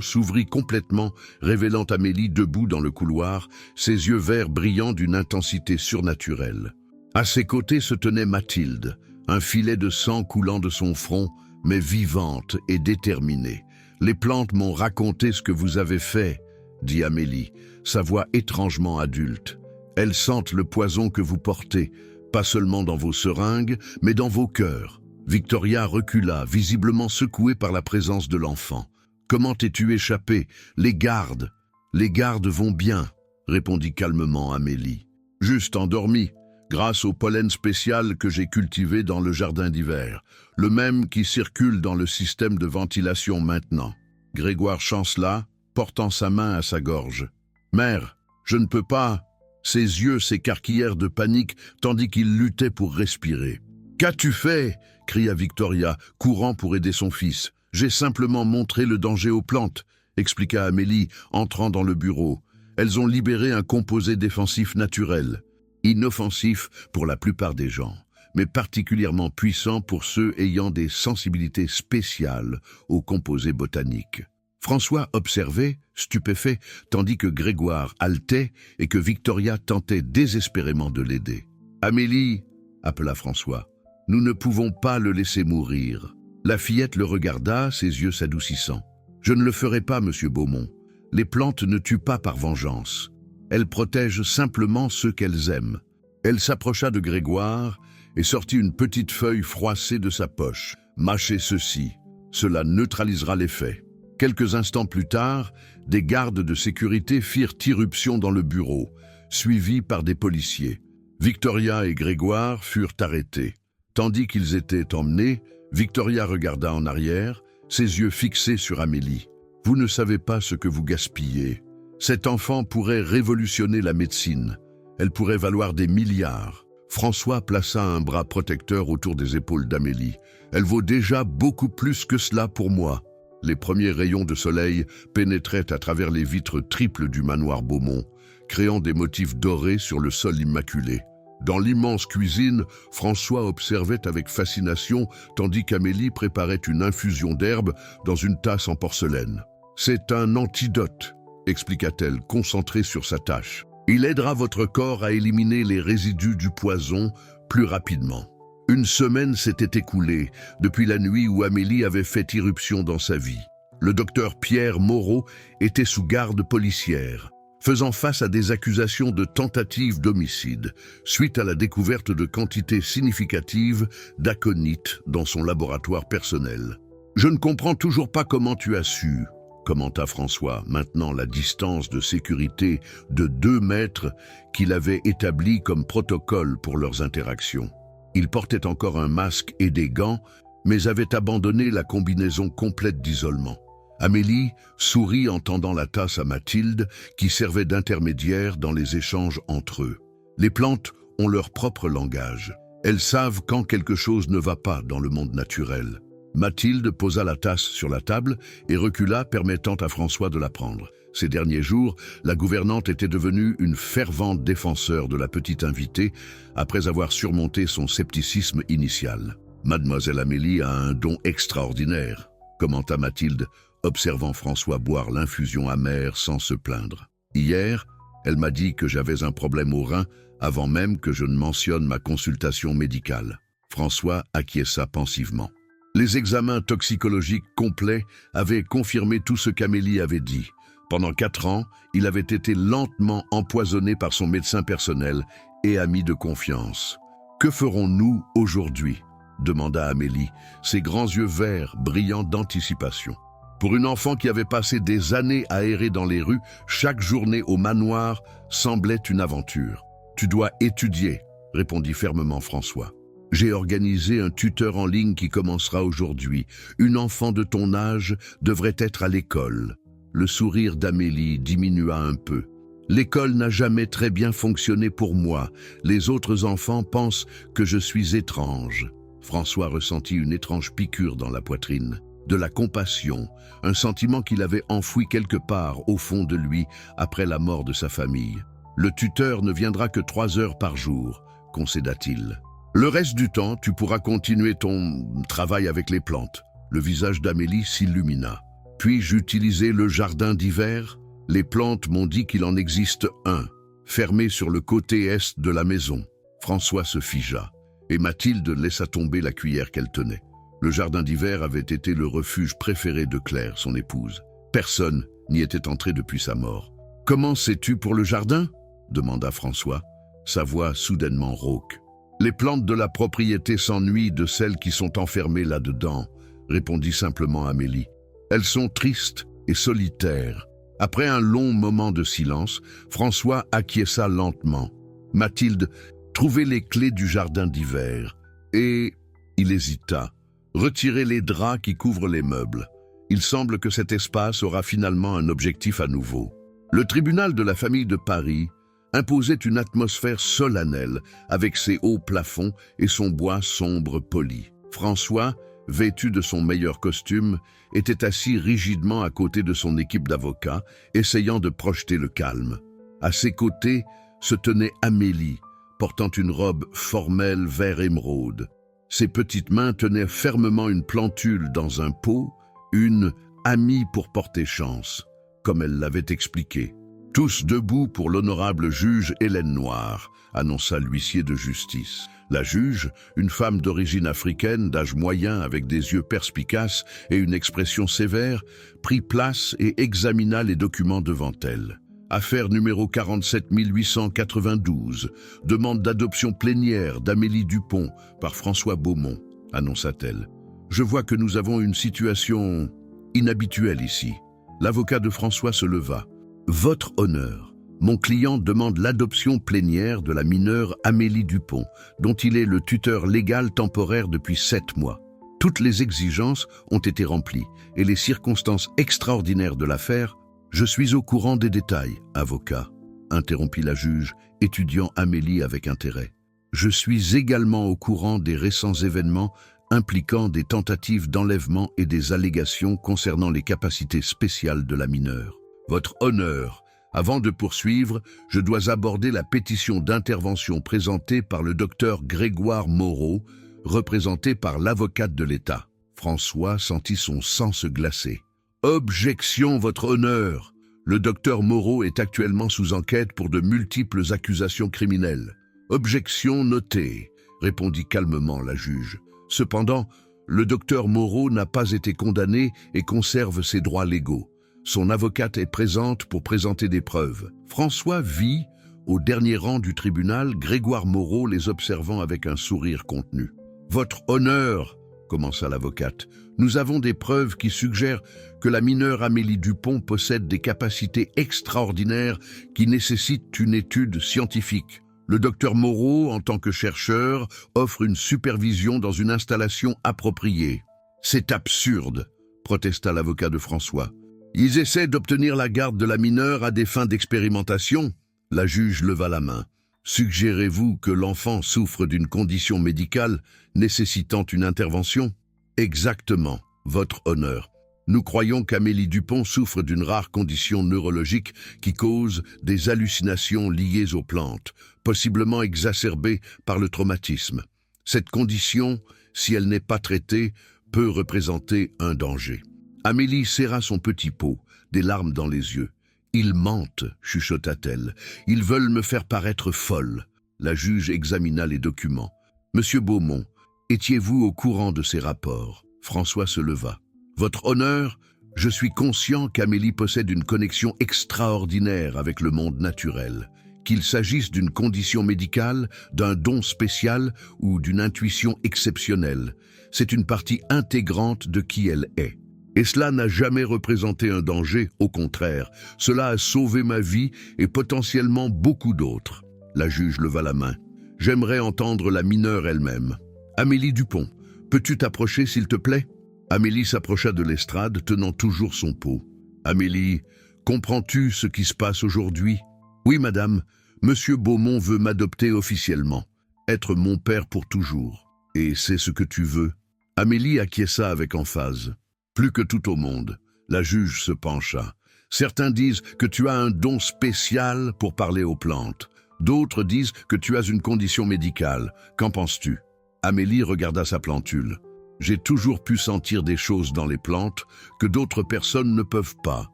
s'ouvrit complètement, révélant Amélie debout dans le couloir, ses yeux verts brillant d'une intensité surnaturelle. À ses côtés se tenait Mathilde, un filet de sang coulant de son front, mais vivante et déterminée. « Les plantes m'ont raconté ce que vous avez fait, » dit Amélie, sa voix étrangement adulte. « Elles sentent le poison que vous portez, pas seulement dans vos seringues, mais dans vos cœurs. » Victoria recula, visiblement secouée par la présence de l'enfant. « Comment t'es-tu échappé? Les gardes vont bien, » répondit calmement Amélie. « Juste endormi, grâce au pollen spécial que j'ai cultivé dans le jardin d'hiver, le même qui circule dans le système de ventilation maintenant. » Grégoire chancela, portant sa main à sa gorge. « Mère, je ne peux pas... » Ses yeux s'écarquillèrent de panique tandis qu'il luttait pour respirer. « Qu'as-tu fait ?» cria Victoria, courant pour aider son fils. « J'ai simplement montré le danger aux plantes, » expliqua Amélie, entrant dans le bureau. Elles ont libéré un composé défensif naturel, inoffensif pour la plupart des gens, mais particulièrement puissant pour ceux ayant des sensibilités spéciales aux composés botaniques. François observait, stupéfait, tandis que Grégoire haletait et que Victoria tentait désespérément de l'aider. « Amélie !» appela François. « Nous ne pouvons pas le laisser mourir. » La fillette le regarda, ses yeux s'adoucissant. « Je ne le ferai pas, monsieur Beaumont. Les plantes ne tuent pas par vengeance. Elles protègent simplement ceux qu'elles aiment. » Elle s'approcha de Grégoire et sortit une petite feuille froissée de sa poche. « Mâchez ceci. Cela neutralisera l'effet. » Quelques instants plus tard, des gardes de sécurité firent irruption dans le bureau, suivis par des policiers. Victoria et Grégoire furent arrêtés. Tandis qu'ils étaient emmenés, Victoria regarda en arrière, ses yeux fixés sur Amélie. « Vous ne savez pas ce que vous gaspillez. Cet enfant pourrait révolutionner la médecine. Elle pourrait valoir des milliards. » François plaça un bras protecteur autour des épaules d'Amélie. « Elle vaut déjà beaucoup plus que cela pour moi. » Les premiers rayons de soleil pénétraient à travers les vitres triples du manoir Beaumont, créant des motifs dorés sur le sol immaculé. Dans l'immense cuisine, François observait avec fascination tandis qu'Amélie préparait une infusion d'herbes dans une tasse en porcelaine. « C'est un antidote », expliqua-t-elle, concentrée sur sa tâche. « Il aidera votre corps à éliminer les résidus du poison plus rapidement. » Une semaine s'était écoulée depuis la nuit où Amélie avait fait irruption dans sa vie. Le docteur Pierre Moreau était sous garde policière, faisant face à des accusations de tentative d'homicide, suite à la découverte de quantités significatives d'aconite dans son laboratoire personnel. « Je ne comprends toujours pas comment tu as su », commenta François, maintenant la distance de sécurité de 2 mètres qu'il avait établie comme protocole pour leurs interactions. Il portait encore un masque et des gants, mais avait abandonné la combinaison complète d'isolement. Amélie sourit en tendant la tasse à Mathilde, qui servait d'intermédiaire dans les échanges entre eux. Les plantes ont leur propre langage. Elles savent quand quelque chose ne va pas dans le monde naturel. Mathilde posa la tasse sur la table et recula, permettant à François de la prendre. Ces derniers jours, la gouvernante était devenue une fervente défenseur de la petite invitée après avoir surmonté son scepticisme initial. « Mademoiselle Amélie a un don extraordinaire », commenta Mathilde, observant François boire l'infusion amère sans se plaindre. « Hier, elle m'a dit que j'avais un problème au rein avant même que je ne mentionne ma consultation médicale. » François acquiesça pensivement. Les examens toxicologiques complets avaient confirmé tout ce qu'Amélie avait dit. Pendant 4 ans, il avait été lentement empoisonné par son médecin personnel et ami de confiance. « Que ferons-nous aujourd'hui ?» demanda Amélie, ses grands yeux verts brillants d'anticipation. Pour une enfant qui avait passé des années à errer dans les rues, chaque journée au manoir semblait une aventure. « Tu dois étudier », répondit fermement François. J'ai organisé un tuteur en ligne qui commencera aujourd'hui. Une enfant de ton âge devrait être à l'école. Le sourire d'Amélie diminua un peu. L'école n'a jamais très bien fonctionné pour moi. Les autres enfants pensent que je suis étrange. François ressentit une étrange piqûre dans la poitrine. De la compassion, un sentiment qu'il avait enfoui quelque part au fond de lui après la mort de sa famille. Le tuteur ne viendra que 3 heures par jour, concéda-t-il. Le reste du temps, tu pourras continuer ton travail avec les plantes. Le visage d'Amélie s'illumina. Puis-je utiliser le jardin d'hiver? Les plantes m'ont dit qu'il en existe un, fermé sur le côté est de la maison. François se figea, et Mathilde laissa tomber la cuillère qu'elle tenait. Le jardin d'hiver avait été le refuge préféré de Claire, son épouse. Personne n'y était entré depuis sa mort. « Comment sais-tu pour le jardin ?» demanda François, sa voix soudainement rauque. « Les plantes de la propriété s'ennuient de celles qui sont enfermées là-dedans, » répondit simplement Amélie. « Elles sont tristes et solitaires. » Après un long moment de silence, François acquiesça lentement. Mathilde trouvait les clés du jardin d'hiver et il hésita. Retirer les draps qui couvrent les meubles. Il semble que cet espace aura finalement un objectif à nouveau. Le tribunal de la famille de Paris imposait une atmosphère solennelle avec ses hauts plafonds et son bois sombre poli. François, vêtu de son meilleur costume, était assis rigidement à côté de son équipe d'avocats, essayant de projeter le calme. À ses côtés se tenait Amélie, portant une robe formelle vert émeraude. Ses petites mains tenaient fermement une plantule dans un pot, une « amie pour porter chance », comme elle l'avait expliqué. « Tous debout pour l'honorable juge Hélène Noire », annonça l'huissier de justice. La juge, une femme d'origine africaine, d'âge moyen avec des yeux perspicaces et une expression sévère, prit place et examina les documents devant elle. Affaire numéro 47892, demande d'adoption plénière d'Amélie Dupont par François Beaumont, annonça-t-elle. Je vois que nous avons une situation inhabituelle ici. L'avocat de François se leva. Votre honneur. Mon client demande l'adoption plénière de la mineure Amélie Dupont, dont il est le tuteur légal temporaire depuis 7 mois. Toutes les exigences ont été remplies et les circonstances extraordinaires de l'affaire. Je suis au courant des détails, avocat, interrompit la juge, étudiant Amélie avec intérêt. Je suis également au courant des récents événements impliquant des tentatives d'enlèvement et des allégations concernant les capacités spéciales de la mineure. Votre honneur. Avant de poursuivre, je dois aborder la pétition d'intervention présentée par le docteur Grégoire Moreau, représenté par l'avocate de l'État. François sentit son sang se glacer. Objection, votre honneur. Le docteur Moreau est actuellement sous enquête pour de multiples accusations criminelles. Objection notée, répondit calmement la juge. Cependant, le docteur Moreau n'a pas été condamné et conserve ses droits légaux. Son avocate est présente pour présenter des preuves. François vit, au dernier rang du tribunal, Grégoire Moreau les observant avec un sourire contenu. « Votre honneur !» commença l'avocate. « Nous avons des preuves qui suggèrent que la mineure Amélie Dupont possède des capacités extraordinaires qui nécessitent une étude scientifique. Le docteur Moreau, en tant que chercheur, offre une supervision dans une installation appropriée. »« C'est absurde !» protesta l'avocat de François. Ils essaient d'obtenir la garde de la mineure à des fins d'expérimentation. La juge leva la main. Suggérez-vous que l'enfant souffre d'une condition médicale nécessitant une intervention? Exactement, votre honneur. Nous croyons qu'Amélie Dupont souffre d'une rare condition neurologique qui cause des hallucinations liées aux plantes, possiblement exacerbées par le traumatisme. Cette condition, si elle n'est pas traitée, peut représenter un danger. Amélie serra son petit pot, des larmes dans les yeux. « Ils mentent, chuchota-t-elle. Ils veulent me faire paraître folle. » La juge examina les documents. « Monsieur Beaumont, étiez-vous au courant de ces rapports ?» François se leva. « Votre honneur, je suis conscient qu'Amélie possède une connexion extraordinaire avec le monde naturel. Qu'il s'agisse d'une condition médicale, d'un don spécial ou d'une intuition exceptionnelle. C'est une partie intégrante de qui elle est. Et cela n'a jamais représenté un danger, au contraire. Cela a sauvé ma vie et potentiellement beaucoup d'autres. » La juge leva la main. « J'aimerais entendre la mineure elle-même. » Amélie Dupont, peux-tu t'approcher s'il te plaît ?» Amélie s'approcha de l'estrade, tenant toujours son pot. « Amélie, comprends-tu ce qui se passe aujourd'hui ?»« Oui, madame, Monsieur Beaumont veut m'adopter officiellement, être mon père pour toujours. Et c'est ce que tu veux ?» Amélie acquiesça avec emphase. Plus que tout au monde, la juge se pencha. « Certains disent que tu as un don spécial pour parler aux plantes. D'autres disent que tu as une condition médicale. Qu'en penses-tu » Amélie regarda sa plantule. « J'ai toujours pu sentir des choses dans les plantes que d'autres personnes ne peuvent pas.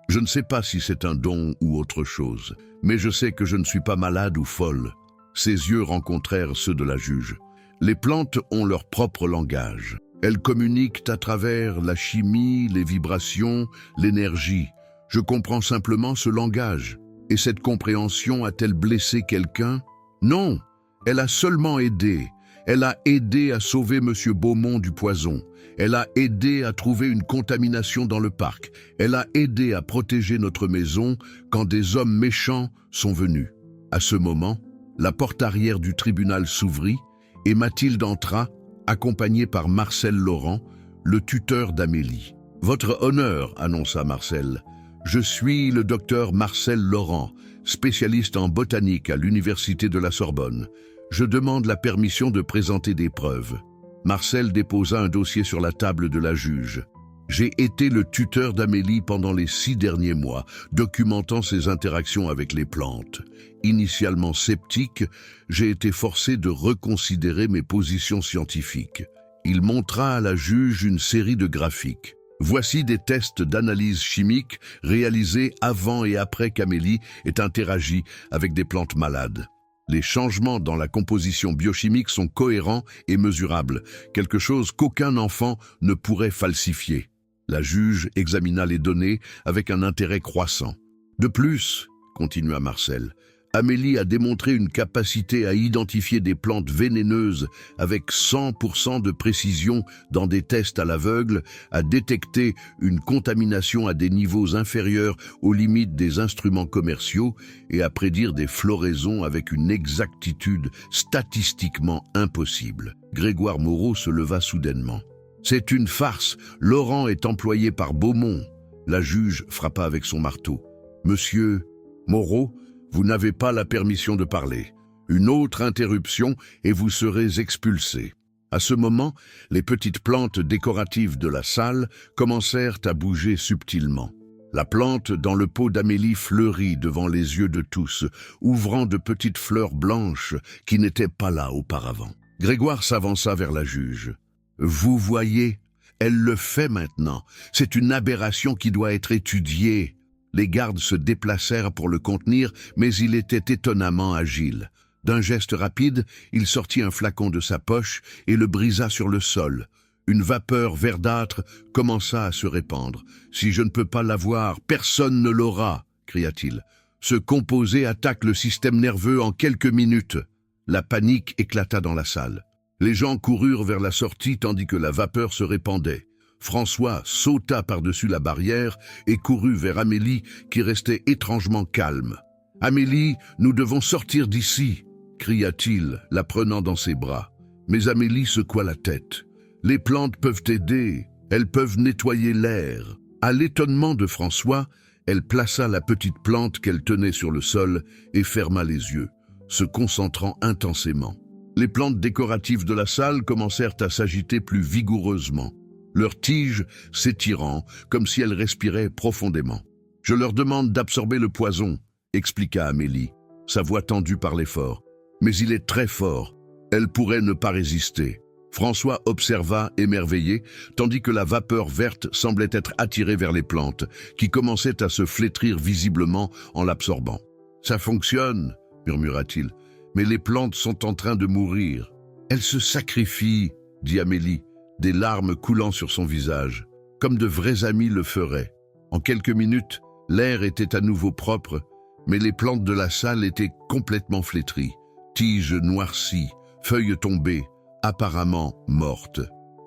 Je ne sais pas si c'est un don ou autre chose, mais je sais que je ne suis pas malade ou folle. » Ses yeux rencontrèrent ceux de la juge. Les plantes ont leur propre langage. Elles communiquent à travers la chimie, les vibrations, l'énergie. Je comprends simplement ce langage. Et cette compréhension a-t-elle blessé quelqu'un? Non, elle a seulement aidé. Elle a aidé à sauver Monsieur Beaumont du poison. Elle a aidé à trouver une contamination dans le parc. Elle a aidé à protéger notre maison quand des hommes méchants sont venus. À ce moment, la porte arrière du tribunal s'ouvrit et Mathilde entra, accompagnée par Marcel Laurent, le tuteur d'Amélie. « Votre honneur, annonça Marcel. Je suis le docteur Marcel Laurent, spécialiste en botanique à l'université de la Sorbonne. Je demande la permission de présenter des preuves. » Marcel déposa un dossier sur la table de la juge. « J'ai été le tuteur d'Amélie pendant les 6 derniers mois, documentant ses interactions avec les plantes. Initialement sceptique, j'ai été forcé de reconsidérer mes positions scientifiques. » Il montra à la juge une série de graphiques. Voici des tests d'analyse chimique réalisés avant et après qu'Amélie ait interagi avec des plantes malades. Les changements dans la composition biochimique sont cohérents et mesurables, quelque chose qu'aucun enfant ne pourrait falsifier. La juge examina les données avec un intérêt croissant. De plus, continua Marcel, Amélie a démontré une capacité à identifier des plantes vénéneuses avec 100% de précision dans des tests à l'aveugle, à détecter une contamination à des niveaux inférieurs aux limites des instruments commerciaux et à prédire des floraisons avec une exactitude statistiquement impossible. Grégoire Moreau se leva soudainement. « C'est une farce, Laurent est employé par Beaumont. » La juge frappa avec son marteau. « Monsieur Moreau, vous n'avez pas la permission de parler. Une autre interruption et vous serez expulsé. » À ce moment, les petites plantes décoratives de la salle commencèrent à bouger subtilement. La plante dans le pot d'Amélie fleurit devant les yeux de tous, ouvrant de petites fleurs blanches qui n'étaient pas là auparavant. Grégoire s'avança vers la juge. « Vous voyez, elle le fait maintenant. C'est une aberration qui doit être étudiée. » Les gardes se déplacèrent pour le contenir, mais il était étonnamment agile. D'un geste rapide, il sortit un flacon de sa poche et le brisa sur le sol. Une vapeur verdâtre commença à se répandre. « Si je ne peux pas l'avoir, personne ne l'aura !» cria-t-il. « Ce composé attaque le système nerveux en quelques minutes. » La panique éclata dans la salle. Les gens coururent vers la sortie tandis que la vapeur se répandait. François sauta par-dessus la barrière et courut vers Amélie qui restait étrangement calme. « Amélie, nous devons sortir d'ici !» cria-t-il, la prenant dans ses bras. Mais Amélie secoua la tête. « Les plantes peuvent aider, elles peuvent nettoyer l'air. » À l'étonnement de François, elle plaça la petite plante qu'elle tenait sur le sol et ferma les yeux, se concentrant intensément. Les plantes décoratives de la salle commencèrent à s'agiter plus vigoureusement, leurs tiges s'étirant comme si elles respiraient profondément. « Je leur demande d'absorber le poison, » expliqua Amélie, sa voix tendue par l'effort. « Mais il est très fort, elle pourrait ne pas résister. » François observa, émerveillé, tandis que la vapeur verte semblait être attirée vers les plantes, qui commençaient à se flétrir visiblement en l'absorbant. « Ça fonctionne, » murmura-t-il, « mais les plantes sont en train de mourir. »« Elles se sacrifient, » dit Amélie, des larmes coulant sur son visage, comme de vrais amis le feraient. En quelques minutes, l'air était à nouveau propre, mais les plantes de la salle étaient complètement flétries, tiges noircies, feuilles tombées, apparemment mortes.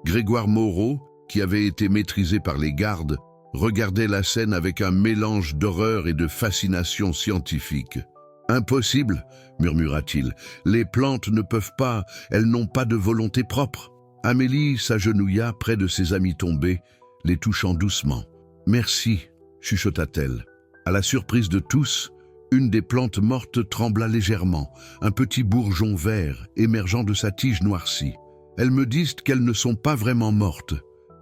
Grégoire Moreau, qui avait été maîtrisé par les gardes, regardait la scène avec un mélange d'horreur et de fascination scientifique. Impossible, murmura-t-il. Les plantes ne peuvent pas, elles n'ont pas de volonté propre. Amélie s'agenouilla près de ses amis tombés, les touchant doucement. Merci, chuchota-t-elle. À la surprise de tous, une des plantes mortes trembla légèrement, un petit bourgeon vert émergeant de sa tige noircie. Elles me disent qu'elles ne sont pas vraiment mortes,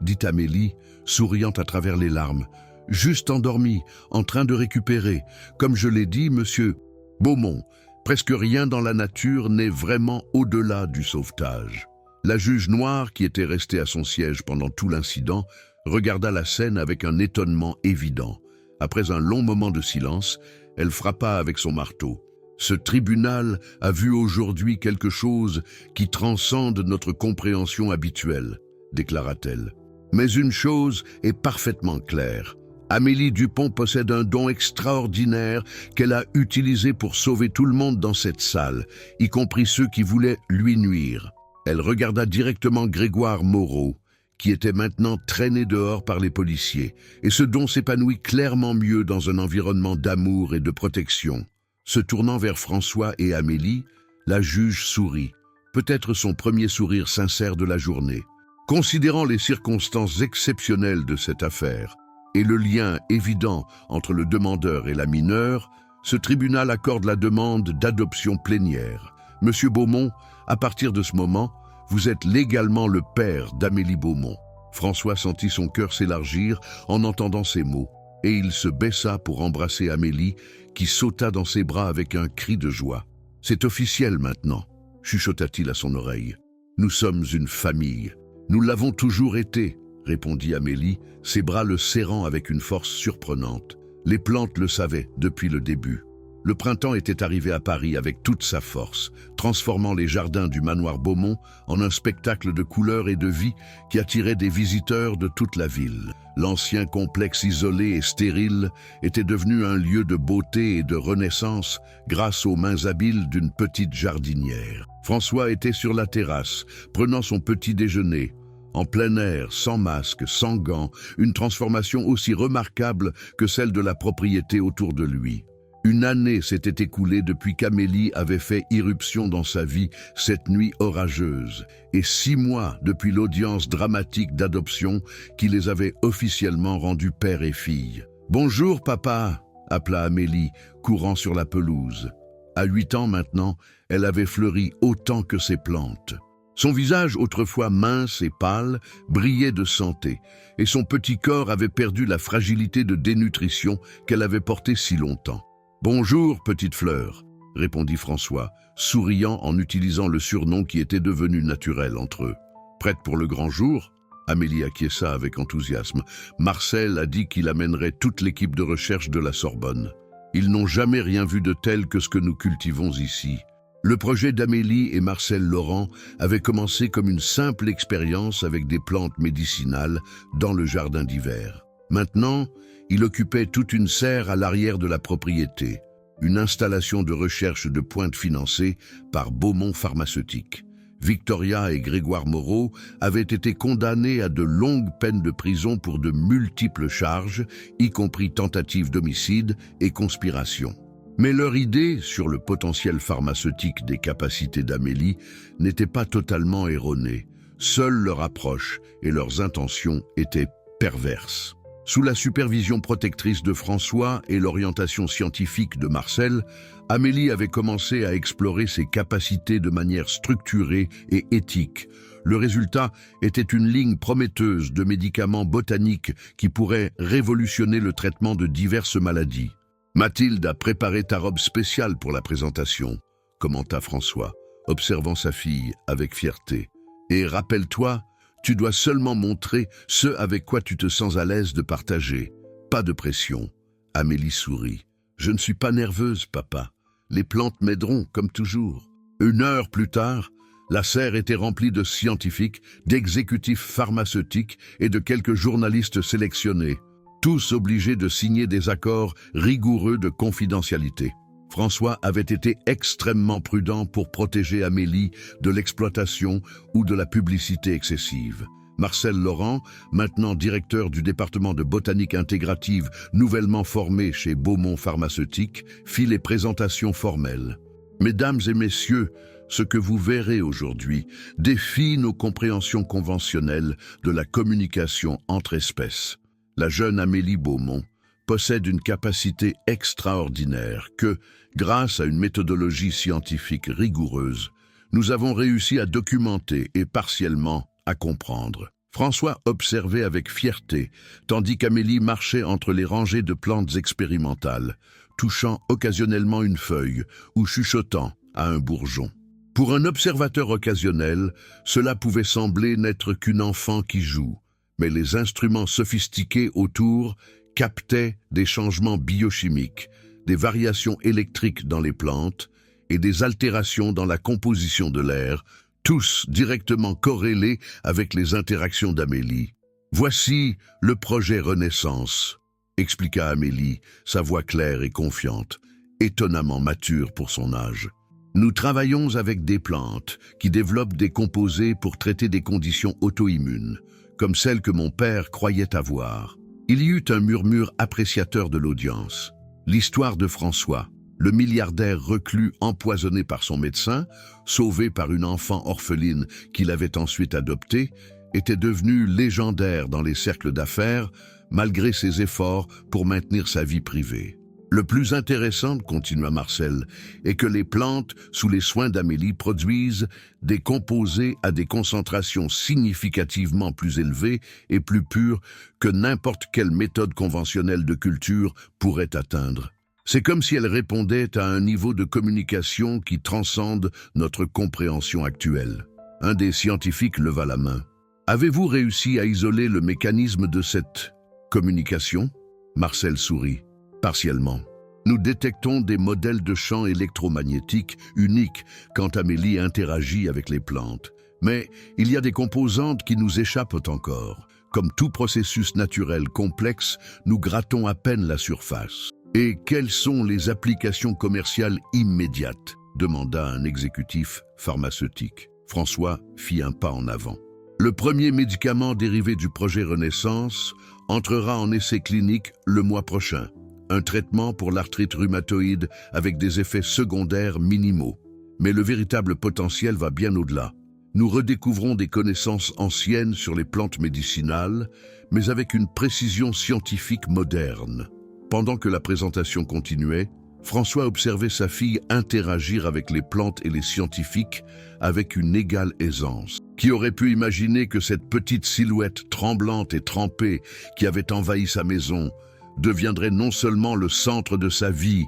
dit Amélie, souriant à travers les larmes. Juste endormies, en train de récupérer. Comme je l'ai dit, monsieur Beaumont, presque rien dans la nature n'est vraiment au-delà du sauvetage. La juge noire, qui était restée à son siège pendant tout l'incident, regarda la scène avec un étonnement évident. Après un long moment de silence, elle frappa avec son marteau. « Ce tribunal a vu aujourd'hui quelque chose qui transcende notre compréhension habituelle, » déclara-t-elle. « Mais une chose est parfaitement claire. Amélie Dupont possède un don extraordinaire qu'elle a utilisé pour sauver tout le monde dans cette salle, y compris ceux qui voulaient lui nuire. » Elle regarda directement Grégoire Moreau, qui était maintenant traîné dehors par les policiers, et ce don s'épanouit clairement mieux dans un environnement d'amour et de protection. Se tournant vers François et Amélie, la juge sourit, peut-être son premier sourire sincère de la journée. Considérant les circonstances exceptionnelles de cette affaire et le lien évident entre le demandeur et la mineure, ce tribunal accorde la demande d'adoption plénière. Monsieur Beaumont, à partir de ce moment, vous êtes légalement le père d'Amélie Beaumont. François sentit son cœur s'élargir en entendant ces mots, et il se baissa pour embrasser Amélie, qui sauta dans ses bras avec un cri de joie. « C'est officiel maintenant », chuchota-t-il à son oreille. « Nous sommes une famille. Nous l'avons toujours été, » répondit Amélie, ses bras le serrant avec une force surprenante. Les plantes le savaient depuis le début. Le printemps était arrivé à Paris avec toute sa force, transformant les jardins du manoir Beaumont en un spectacle de couleurs et de vie qui attirait des visiteurs de toute la ville. L'ancien complexe isolé et stérile était devenu un lieu de beauté et de renaissance grâce aux mains habiles d'une petite jardinière. François était sur la terrasse, prenant son petit déjeuner. En plein air, sans masque, sans gants, une transformation aussi remarquable que celle de la propriété autour de lui. Une année s'était écoulée depuis qu'Amélie avait fait irruption dans sa vie cette nuit orageuse, et 6 mois depuis l'audience dramatique d'adoption qui les avait officiellement rendus père et fille. « Bonjour, papa !» appela Amélie, courant sur la pelouse. À 8 ans maintenant, elle avait fleuri autant que ses plantes. Son visage, autrefois mince et pâle, brillait de santé, et son petit corps avait perdu la fragilité de dénutrition qu'elle avait portée si longtemps. « Bonjour, petite fleur », répondit François, souriant en utilisant le surnom qui était devenu naturel entre eux. « Prête pour le grand jour ?» Amélie acquiesça avec enthousiasme. Marcel a dit qu'il amènerait toute l'équipe de recherche de la Sorbonne. Ils n'ont jamais rien vu de tel que ce que nous cultivons ici. Le projet d'Amélie et Marcel Laurent avait commencé comme une simple expérience avec des plantes médicinales dans le jardin d'hiver. Maintenant, il occupait toute une serre à l'arrière de la propriété, une installation de recherche de pointe financée par Beaumont Pharmaceutique. Victoria et Grégoire Moreau avaient été condamnés à de longues peines de prison pour de multiples charges, y compris tentative d'homicide et conspiration. Mais leur idée sur le potentiel pharmaceutique des capacités d'Amélie n'était pas totalement erronée. Seule leur approche et leurs intentions étaient perverses. Sous la supervision protectrice de François et l'orientation scientifique de Marcel, Amélie avait commencé à explorer ses capacités de manière structurée et éthique. Le résultat était une ligne prometteuse de médicaments botaniques qui pourraient révolutionner le traitement de diverses maladies. « Mathilde a préparé ta robe spéciale pour la présentation », commenta François, observant sa fille avec fierté. « Et rappelle-toi, tu dois seulement montrer ce avec quoi tu te sens à l'aise de partager. Pas de pression. » Amélie sourit. « Je ne suis pas nerveuse, papa. Les plantes m'aideront, comme toujours. » 1 heure plus tard, la serre était remplie de scientifiques, d'exécutifs pharmaceutiques et de quelques journalistes sélectionnés, tous obligés de signer des accords rigoureux de confidentialité. François avait été extrêmement prudent pour protéger Amélie de l'exploitation ou de la publicité excessive. Marcel Laurent, maintenant directeur du département de botanique intégrative nouvellement formé chez Beaumont Pharmaceutique, fit les présentations formelles. Mesdames et messieurs, ce que vous verrez aujourd'hui défie nos compréhensions conventionnelles de la communication entre espèces. La jeune Amélie Beaumont possède une capacité extraordinaire que, grâce à une méthodologie scientifique rigoureuse, nous avons réussi à documenter et partiellement à comprendre. François observait avec fierté, tandis qu'Amélie marchait entre les rangées de plantes expérimentales, touchant occasionnellement une feuille ou chuchotant à un bourgeon. Pour un observateur occasionnel, cela pouvait sembler n'être qu'une enfant qui joue, mais les instruments sophistiqués autour captaient des changements biochimiques, des variations électriques dans les plantes et des altérations dans la composition de l'air, tous directement corrélés avec les interactions d'Amélie. « Voici le projet Renaissance », expliqua Amélie, sa voix claire et confiante, étonnamment mature pour son âge. Nous travaillons avec des plantes qui développent des composés pour traiter des conditions auto-immunes, comme celles que mon père croyait avoir. Il y eut un murmure appréciateur de l'audience. L'histoire de François, le milliardaire reclus empoisonné par son médecin, sauvé par une enfant orpheline qu'il avait ensuite adoptée, était devenue légendaire dans les cercles d'affaires, malgré ses efforts pour maintenir sa vie privée. Le plus intéressant, continua Marcel, est que les plantes, sous les soins d'Amélie, produisent des composés à des concentrations significativement plus élevées et plus pures que n'importe quelle méthode conventionnelle de culture pourrait atteindre. C'est comme si elles répondaient à un niveau de communication qui transcende notre compréhension actuelle. Un des scientifiques leva la main. « Avez-vous réussi à isoler le mécanisme de cette communication ?» Marcel sourit. Partiellement. Nous détectons des modèles de champs électromagnétiques uniques quand Amélie interagit avec les plantes. Mais il y a des composantes qui nous échappent encore. Comme tout processus naturel complexe, nous grattons à peine la surface. Et quelles sont les applications commerciales immédiates ? Demanda un exécutif pharmaceutique. François fit un pas en avant. Le premier médicament dérivé du projet Renaissance entrera en essai clinique le mois prochain. Un traitement pour l'arthrite rhumatoïde avec des effets secondaires minimaux. Mais le véritable potentiel va bien au-delà. Nous redécouvrons des connaissances anciennes sur les plantes médicinales, mais avec une précision scientifique moderne. Pendant que la présentation continuait, François observait sa fille interagir avec les plantes et les scientifiques avec une égale aisance. Qui aurait pu imaginer que cette petite silhouette tremblante et trempée qui avait envahi sa maison deviendrait non seulement le centre de sa vie,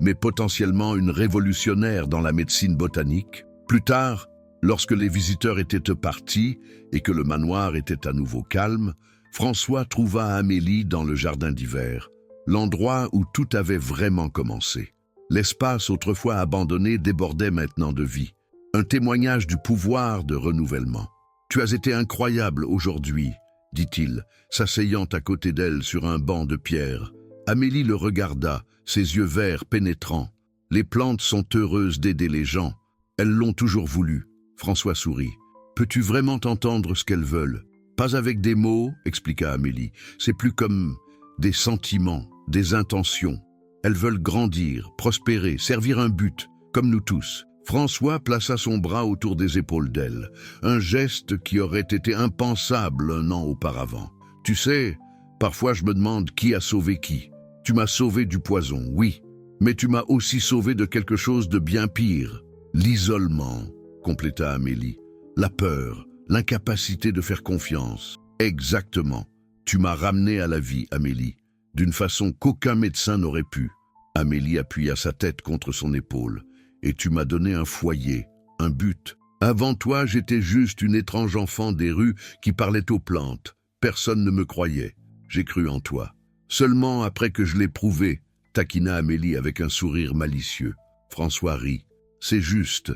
mais potentiellement une révolutionnaire dans la médecine botanique. Plus tard, lorsque les visiteurs étaient partis et que le manoir était à nouveau calme, François trouva Amélie dans le jardin d'hiver, l'endroit où tout avait vraiment commencé. L'espace autrefois abandonné débordait maintenant de vie, un témoignage du pouvoir de renouvellement. « Tu as été incroyable aujourd'hui », dit-il, s'asseyant à côté d'elle sur un banc de pierre. Amélie le regarda, ses yeux verts pénétrants. « Les plantes sont heureuses d'aider les gens. Elles l'ont toujours voulu. » François sourit. « Peux-tu vraiment entendre ce qu'elles veulent ?»« Pas avec des mots, » expliqua Amélie. « C'est plus comme des sentiments, des intentions. Elles veulent grandir, prospérer, servir un but, comme nous tous. » François plaça son bras autour des épaules d'elle, un geste qui aurait été impensable un an auparavant. « Tu sais, parfois je me demande qui a sauvé qui. Tu m'as sauvé du poison, oui, mais tu m'as aussi sauvé de quelque chose de bien pire. L'isolement, » compléta Amélie. « La peur, l'incapacité de faire confiance. Exactement. Tu m'as ramené à la vie, Amélie, d'une façon qu'aucun médecin n'aurait pu. » Amélie appuya sa tête contre son épaule. « Et tu m'as donné un foyer, un but. Avant toi, j'étais juste une étrange enfant des rues qui parlait aux plantes. Personne ne me croyait. J'ai cru en toi. Seulement après que je l'ai prouvé, » taquina Amélie avec un sourire malicieux. François rit. « C'est juste.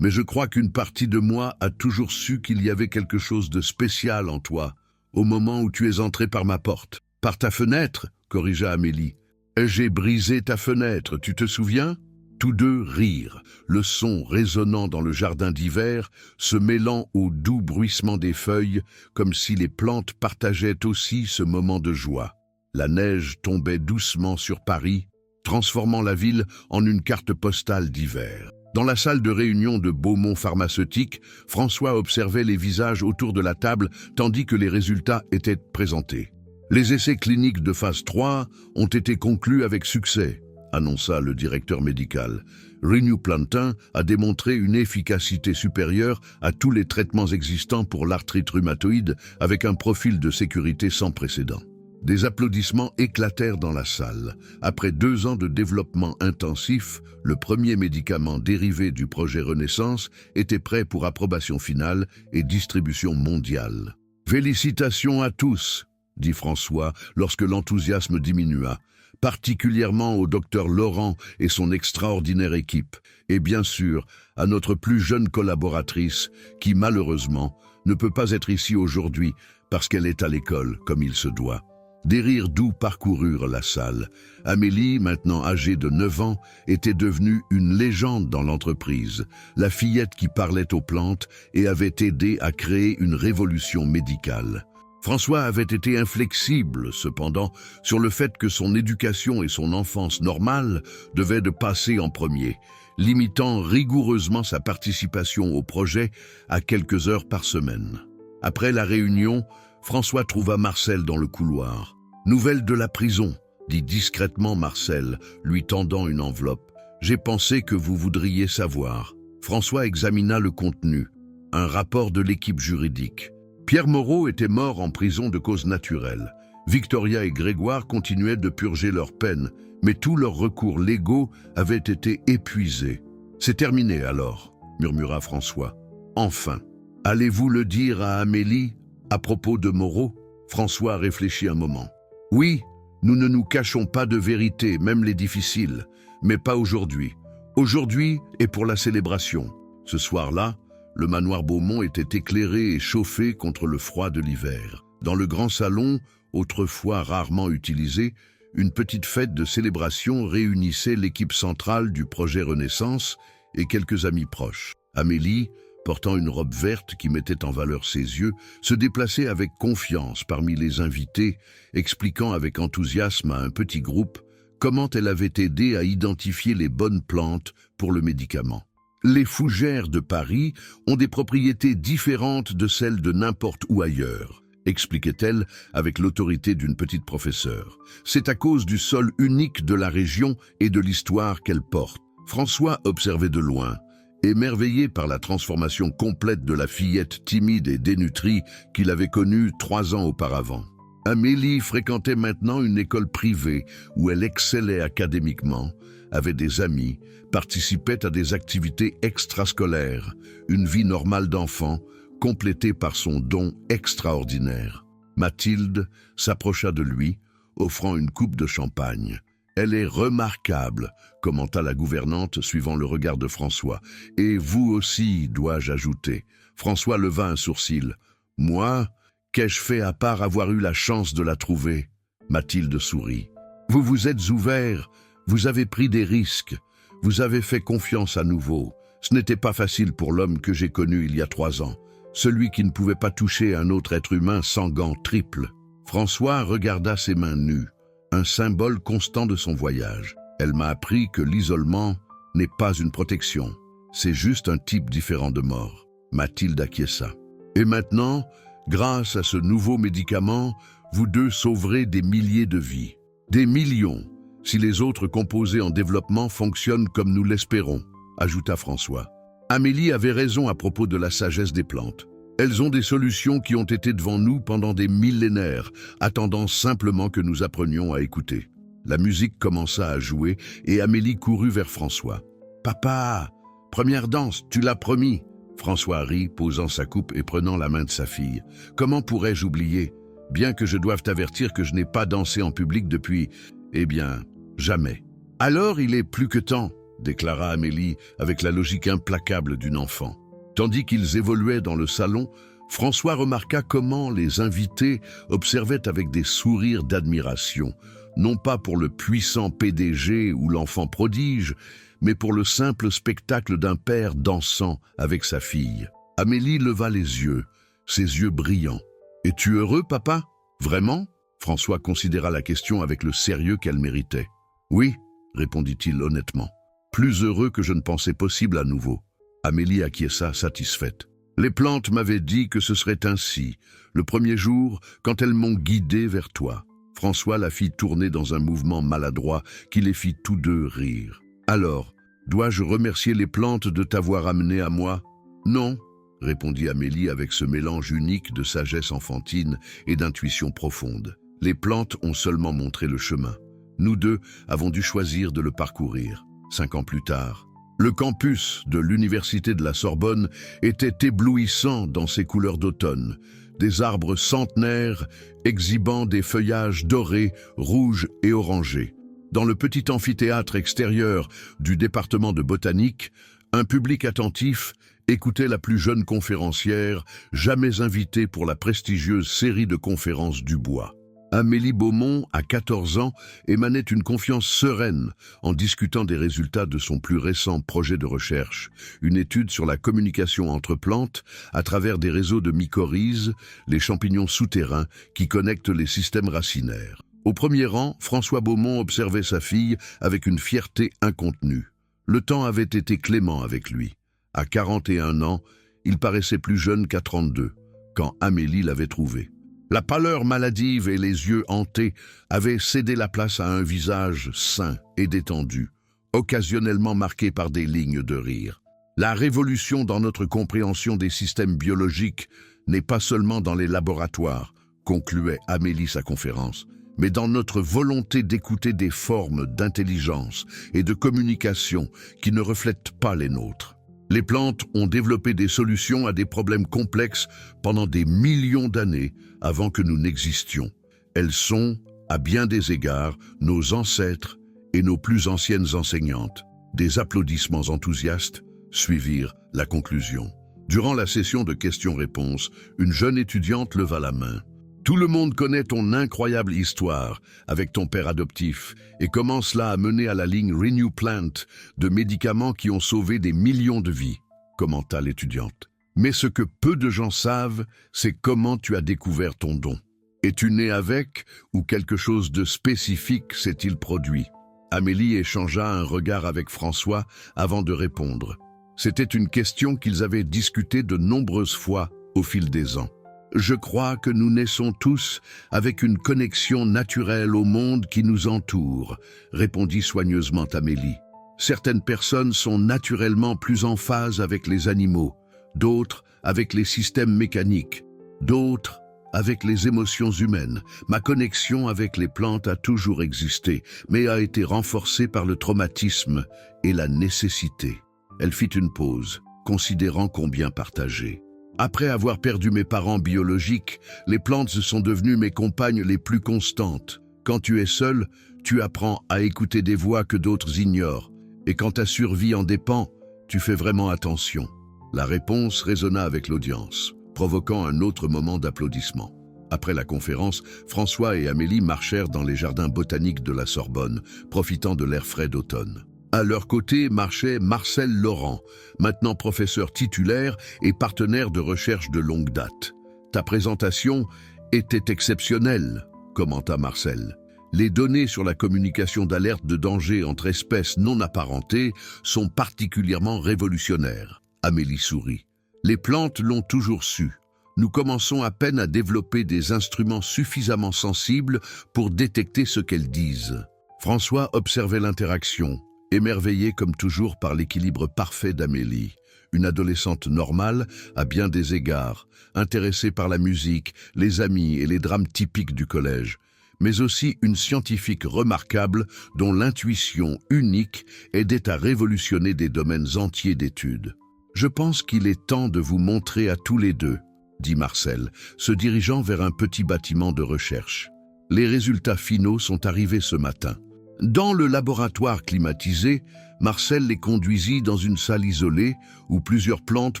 Mais je crois qu'une partie de moi a toujours su qu'il y avait quelque chose de spécial en toi, au moment où tu es entré par ma porte. »« Par ta fenêtre » corrigea Amélie. « J'ai brisé ta fenêtre, tu te souviens ?» Tous deux rirent, le son résonnant dans le jardin d'hiver, se mêlant au doux bruissement des feuilles, comme si les plantes partageaient aussi ce moment de joie. La neige tombait doucement sur Paris, transformant la ville en une carte postale d'hiver. Dans la salle de réunion de Beaumont Pharmaceutique, François observait les visages autour de la table tandis que les résultats étaient présentés. Les essais cliniques de phase 3 ont été conclus avec succès, annonça le directeur médical. Renuplantin a démontré une efficacité supérieure à tous les traitements existants pour l'arthrite rhumatoïde avec un profil de sécurité sans précédent. Des applaudissements éclatèrent dans la salle. Après 2 ans de développement intensif, le premier médicament dérivé du projet Renaissance était prêt pour approbation finale et distribution mondiale. « Félicitations à tous !» dit François lorsque l'enthousiasme diminua, particulièrement au docteur Laurent et son extraordinaire équipe, et bien sûr à notre plus jeune collaboratrice qui, malheureusement, ne peut pas être ici aujourd'hui parce qu'elle est à l'école comme il se doit. Des rires doux parcoururent la salle. Amélie, maintenant âgée de 9 ans, était devenue une légende dans l'entreprise, la fillette qui parlait aux plantes et avait aidé à créer une révolution médicale. François avait été inflexible, cependant, sur le fait que son éducation et son enfance normale devaient de passer en premier, limitant rigoureusement sa participation au projet à quelques heures par semaine. Après la réunion, François trouva Marcel dans le couloir. « Nouvelle de la prison », dit discrètement Marcel, lui tendant une enveloppe. « J'ai pensé que vous voudriez savoir. » François examina le contenu. Un rapport de l'équipe juridique. Pierre Moreau était mort en prison de cause naturelle. Victoria et Grégoire continuaient de purger leur peine, mais tous leurs recours légaux avaient été épuisés. « C'est terminé alors », murmura François. « Enfin. Allez-vous le dire à Amélie à propos de Moreau ?» François réfléchit un moment. « Oui, nous ne nous cachons pas de vérité, même les difficiles, mais pas aujourd'hui. Aujourd'hui est pour la célébration. » Ce soir-là, le manoir Beaumont était éclairé et chauffé contre le froid de l'hiver. Dans le grand salon, autrefois rarement utilisé, une petite fête de célébration réunissait l'équipe centrale du projet Renaissance et quelques amis proches. Amélie, portant une robe verte qui mettait en valeur ses yeux, se déplaçait avec confiance parmi les invités, expliquant avec enthousiasme à un petit groupe comment elle avait aidé à identifier les bonnes plantes pour le médicament. Les fougères de Paris ont des propriétés différentes de celles de n'importe où ailleurs, expliquait-elle avec l'autorité d'une petite professeure. C'est à cause du sol unique de la région et de l'histoire qu'elle porte. François observait de loin, émerveillé par la transformation complète de la fillette timide et dénutrie qu'il avait connue 3 ans auparavant. Amélie fréquentait maintenant une école privée où elle excellait académiquement, avait des amis, participait à des activités extrascolaires, une vie normale d'enfant, complétée par son don extraordinaire. Mathilde s'approcha de lui, offrant une coupe de champagne. « Elle est remarquable », commenta la gouvernante suivant le regard de François. « Et vous aussi, dois-je ajouter. » François leva un sourcil. « Moi, qu'ai-je fait à part avoir eu la chance de la trouver ?» Mathilde sourit. « Vous vous êtes ouvert, vous avez pris des risques, vous avez fait confiance à nouveau. Ce n'était pas facile pour l'homme que j'ai connu il y a 3 ans, celui qui ne pouvait pas toucher un autre être humain sans gants triples. » François regarda ses mains nues, un symbole constant de son voyage. « Elle m'a appris que l'isolement n'est pas une protection, c'est juste un type différent de mort. » Mathilde acquiesça. « Et maintenant, grâce à ce nouveau médicament, vous deux sauverez des milliers de vies. Des millions, si les autres composés en développement fonctionnent comme nous l'espérons, » ajouta François. Amélie avait raison à propos de la sagesse des plantes. Elles ont des solutions qui ont été devant nous pendant des millénaires, attendant simplement que nous apprenions à écouter. La musique commença à jouer et Amélie courut vers François. « Papa, première danse, tu l'as promis !» François rit, posant sa coupe et prenant la main de sa fille. « Comment pourrais-je oublier, bien que je doive t'avertir que je n'ai pas dansé en public depuis, eh bien, jamais. »« Alors il est plus que temps !» déclara Amélie avec la logique implacable d'une enfant. Tandis qu'ils évoluaient dans le salon, François remarqua comment les invités observaient avec des sourires d'admiration, non pas pour le puissant PDG ou l'enfant prodige, mais pour le simple spectacle d'un père dansant avec sa fille. Amélie leva les yeux, ses yeux brillants. « Es-tu heureux, papa? Vraiment ?» François considéra la question avec le sérieux qu'elle méritait. « Oui, » répondit-il honnêtement. « Plus heureux que je ne pensais possible à nouveau. » Amélie acquiesça, satisfaite. « Les plantes m'avaient dit que ce serait ainsi, le premier jour, quand elles m'ont guidé vers toi. » François la fit tourner dans un mouvement maladroit qui les fit tous deux rire. « Alors, dois-je remercier les plantes de t'avoir amené à moi? »« Non, » répondit Amélie avec ce mélange unique de sagesse enfantine et d'intuition profonde. « Les plantes ont seulement montré le chemin. Nous deux avons dû choisir de le parcourir. 5 ans plus tard, le campus de l'Université de la Sorbonne était éblouissant dans ses couleurs d'automne. Des arbres centenaires exhibant des feuillages dorés, rouges et orangés. Dans le petit amphithéâtre extérieur du département de botanique, un public attentif écoutait la plus jeune conférencière jamais invitée pour la prestigieuse série de conférences du Bois. Amélie Beaumont, à 14 ans, émanait une confiance sereine en discutant des résultats de son plus récent projet de recherche, une étude sur la communication entre plantes à travers des réseaux de mycorhizes, les champignons souterrains qui connectent les systèmes racinaires. Au premier rang, François Beaumont observait sa fille avec une fierté incontenue. Le temps avait été clément avec lui. À 41 ans, il paraissait plus jeune qu'à 32, quand Amélie l'avait trouvé. La pâleur maladive et les yeux hantés avaient cédé la place à un visage sain et détendu, occasionnellement marqué par des lignes de rire. La révolution dans notre compréhension des systèmes biologiques n'est pas seulement dans les laboratoires, concluait Amélie sa conférence, mais dans notre volonté d'écouter des formes d'intelligence et de communication qui ne reflètent pas les nôtres. Les plantes ont développé des solutions à des problèmes complexes pendant des millions d'années avant que nous n'existions. Elles sont, à bien des égards, nos ancêtres et nos plus anciennes enseignantes. Des applaudissements enthousiastes suivirent la conclusion. Durant la session de questions-réponses, une jeune étudiante leva la main. « Tout le monde connaît ton incroyable histoire avec ton père adoptif et comment cela a mené à la ligne Renew Plant de médicaments qui ont sauvé des millions de vies, » commenta l'étudiante. « Mais ce que peu de gens savent, c'est comment tu as découvert ton don. Es-tu né avec ou quelque chose de spécifique s'est-il produit ?» Amélie échangea un regard avec François avant de répondre. C'était une question qu'ils avaient discutée de nombreuses fois au fil des ans. « Je crois que nous naissons tous avec une connexion naturelle au monde qui nous entoure, » répondit soigneusement Amélie. « Certaines personnes sont naturellement plus en phase avec les animaux, d'autres avec les systèmes mécaniques, d'autres avec les émotions humaines. Ma connexion avec les plantes a toujours existé, mais a été renforcée par le traumatisme et la nécessité. » Elle fit une pause, considérant combien partagé. Après avoir perdu mes parents biologiques, les plantes sont devenues mes compagnes les plus constantes. Quand tu es seul, tu apprends à écouter des voix que d'autres ignorent. Et quand ta survie en dépend, tu fais vraiment attention. La réponse résonna avec l'audience, provoquant un autre moment d'applaudissement. Après la conférence, François et Amélie marchèrent dans les jardins botaniques de la Sorbonne, profitant de l'air frais d'automne. À leur côté marchait Marcel Laurent, maintenant professeur titulaire et partenaire de recherche de longue date. « Ta présentation était exceptionnelle », commenta Marcel. « Les données sur la communication d'alerte de danger entre espèces non apparentées sont particulièrement révolutionnaires. » Amélie sourit. « Les plantes l'ont toujours su. Nous commençons à peine à développer des instruments suffisamment sensibles pour détecter ce qu'elles disent. » François observait l'interaction, émerveillé comme toujours par l'équilibre parfait d'Amélie, une adolescente normale à bien des égards, intéressée par la musique, les amis et les drames typiques du collège, mais aussi une scientifique remarquable dont l'intuition unique aidait à révolutionner des domaines entiers d'études. « Je pense qu'il est temps de vous montrer à tous les deux, » dit Marcel, se dirigeant vers un petit bâtiment de recherche. Les résultats finaux sont arrivés ce matin. Dans le laboratoire climatisé, Marcel les conduisit dans une salle isolée où plusieurs plantes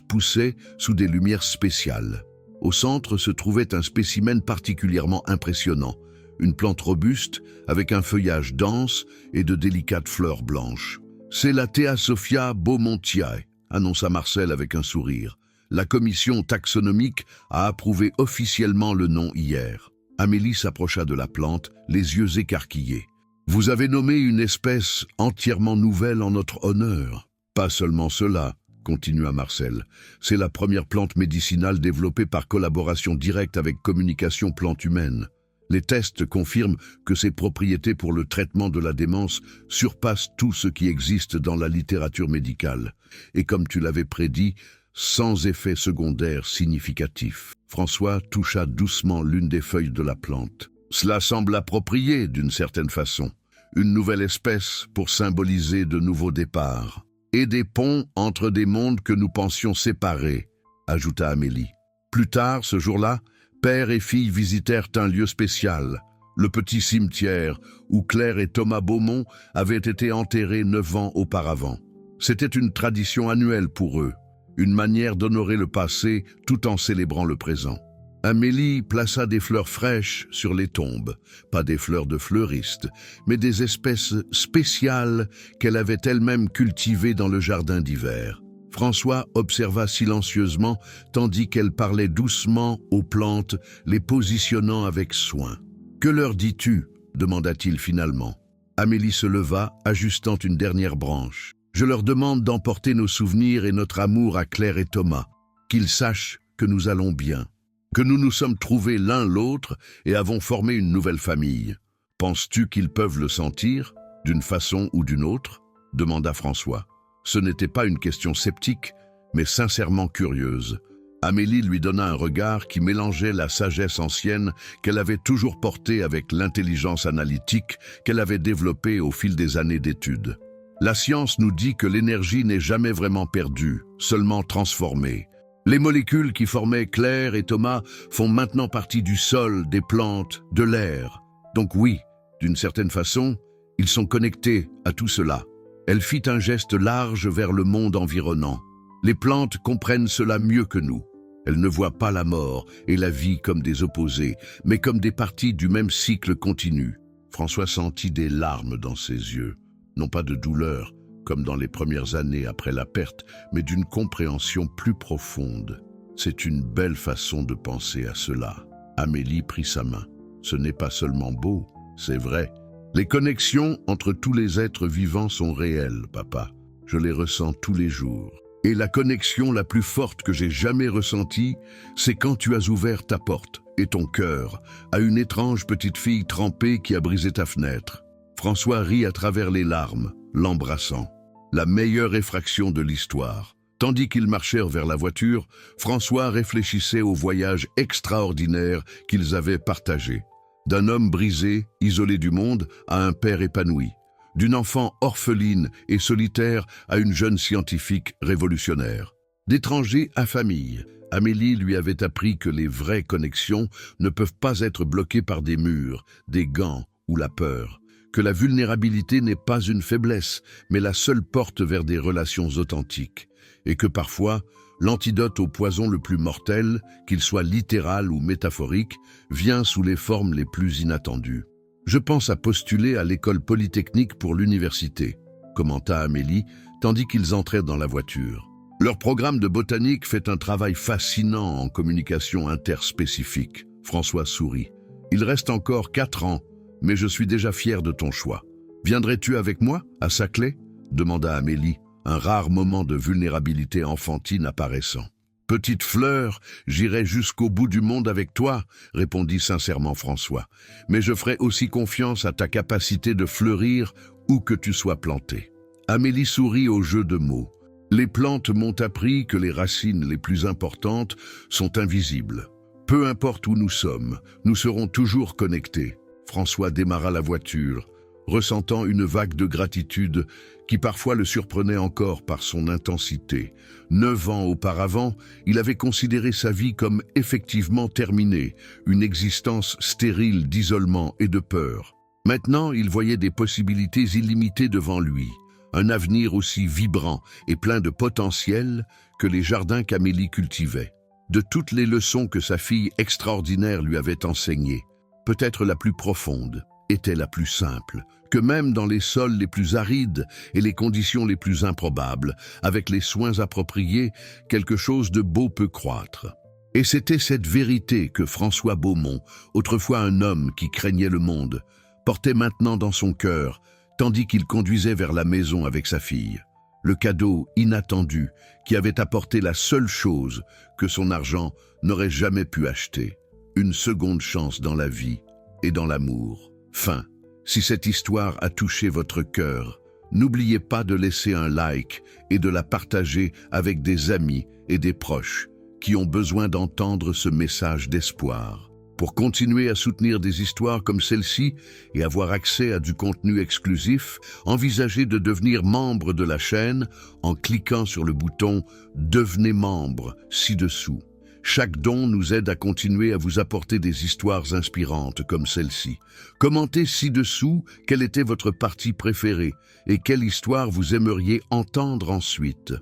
poussaient sous des lumières spéciales. Au centre se trouvait un spécimen particulièrement impressionnant, une plante robuste avec un feuillage dense et de délicates fleurs blanches. C'est la Théasophia beaumontiae, annonça Marcel avec un sourire. La commission taxonomique a approuvé officiellement le nom hier. Amélie s'approcha de la plante, les yeux écarquillés. Vous avez nommé une espèce entièrement nouvelle en notre honneur. Pas seulement cela, continua Marcel. C'est la première plante médicinale développée par collaboration directe avec Communication Plante Humaine. Les tests confirment que ses propriétés pour le traitement de la démence surpassent tout ce qui existe dans la littérature médicale. Et comme tu l'avais prédit, sans effet secondaire significatif. François toucha doucement l'une des feuilles de la plante. Cela semble approprié d'une certaine façon. Une nouvelle espèce pour symboliser de nouveaux départs. Et des ponts entre des mondes que nous pensions séparés, ajouta Amélie. Plus tard, ce jour-là, père et fille visitèrent un lieu spécial, le petit cimetière où Claire et Thomas Beaumont avaient été enterrés 9 ans auparavant. C'était une tradition annuelle pour eux, une manière d'honorer le passé tout en célébrant le présent. Amélie plaça des fleurs fraîches sur les tombes, pas des fleurs de fleuriste, mais des espèces spéciales qu'elle avait elle-même cultivées dans le jardin d'hiver. François observa silencieusement tandis qu'elle parlait doucement aux plantes, les positionnant avec soin. « Que leur dis-tu » demanda-t-il finalement. Amélie se leva, ajustant une dernière branche. « Je leur demande d'emporter nos souvenirs et notre amour à Claire et Thomas, qu'ils sachent que nous allons bien, que nous nous sommes trouvés l'un l'autre et avons formé une nouvelle famille. Penses-tu qu'ils peuvent le sentir, d'une façon ou d'une autre » demanda François. Ce n'était pas une question sceptique, mais sincèrement curieuse. Amélie lui donna un regard qui mélangeait la sagesse ancienne qu'elle avait toujours portée avec l'intelligence analytique qu'elle avait développée au fil des années d'études. La science nous dit que l'énergie n'est jamais vraiment perdue, seulement transformée. Les molécules qui formaient Claire et Thomas font maintenant partie du sol, des plantes, de l'air. Donc oui, d'une certaine façon, ils sont connectés à tout cela. Elle fit un geste large vers le monde environnant. Les plantes comprennent cela mieux que nous. Elles ne voient pas la mort et la vie comme des opposés, mais comme des parties du même cycle continu. François sentit des larmes dans ses yeux, non pas de douleur, comme dans les premières années après la perte, mais d'une compréhension plus profonde. C'est une belle façon de penser à cela. Amélie prit sa main. Ce n'est pas seulement beau, c'est vrai. Les connexions entre tous les êtres vivants sont réelles, papa. Je les ressens tous les jours. Et la connexion la plus forte que j'ai jamais ressentie, c'est quand tu as ouvert ta porte et ton cœur à une étrange petite fille trempée qui a brisé ta fenêtre. François rit à travers les larmes, l'embrassant. La meilleure effraction de l'histoire. Tandis qu'ils marchèrent vers la voiture, François réfléchissait au voyage extraordinaire qu'ils avaient partagé. D'un homme brisé, isolé du monde, à un père épanoui. D'une enfant orpheline et solitaire à une jeune scientifique révolutionnaire. D'étranger à famille, Amélie lui avait appris que les vraies connexions ne peuvent pas être bloquées par des murs, des gants ou la peur. Que la vulnérabilité n'est pas une faiblesse, mais la seule porte vers des relations authentiques. Et que parfois, l'antidote au poison le plus mortel, qu'il soit littéral ou métaphorique, vient sous les formes les plus inattendues. Je pense à postuler à l'école polytechnique pour l'université, commenta Amélie, tandis qu'ils entraient dans la voiture. Leur programme de botanique fait un travail fascinant en communication interspécifique. François sourit. Il reste encore 4 ans, mais je suis déjà fier de ton choix. Viendrais-tu avec moi, à Saclay ? Demanda Amélie, un rare moment de vulnérabilité enfantine apparaissant. Petite fleur, j'irai jusqu'au bout du monde avec toi, répondit sincèrement François. Mais je ferai aussi confiance à ta capacité de fleurir où que tu sois planté. Amélie sourit au jeu de mots. Les plantes m'ont appris que les racines les plus importantes sont invisibles. Peu importe où nous sommes, nous serons toujours connectés. François démarra la voiture, ressentant une vague de gratitude qui parfois le surprenait encore par son intensité. 9 ans auparavant, il avait considéré sa vie comme effectivement terminée, une existence stérile d'isolement et de peur. Maintenant, il voyait des possibilités illimitées devant lui, un avenir aussi vibrant et plein de potentiel que les jardins qu'Amélie cultivait. De toutes les leçons que sa fille extraordinaire lui avait enseignées, peut-être la plus profonde était la plus simple. que même dans les sols les plus arides et les conditions les plus improbables, avec les soins appropriés, quelque chose de beau peut croître. Et c'était cette vérité que François Beaumont, autrefois un homme qui craignait le monde, portait maintenant dans son cœur, tandis qu'il conduisait vers la maison avec sa fille. Le cadeau inattendu qui avait apporté la seule chose que son argent n'aurait jamais pu acheter. Une seconde chance dans la vie et dans l'amour. Fin. Si cette histoire a touché votre cœur, n'oubliez pas de laisser un like et de la partager avec des amis et des proches qui ont besoin d'entendre ce message d'espoir. Pour continuer à soutenir des histoires comme celle-ci et avoir accès à du contenu exclusif, envisagez de devenir membre de la chaîne en cliquant sur le bouton « Devenez membre » ci-dessous. Chaque don nous aide à continuer à vous apporter des histoires inspirantes comme celle-ci. Commentez ci-dessous quelle était votre partie préférée et quelle histoire vous aimeriez entendre ensuite.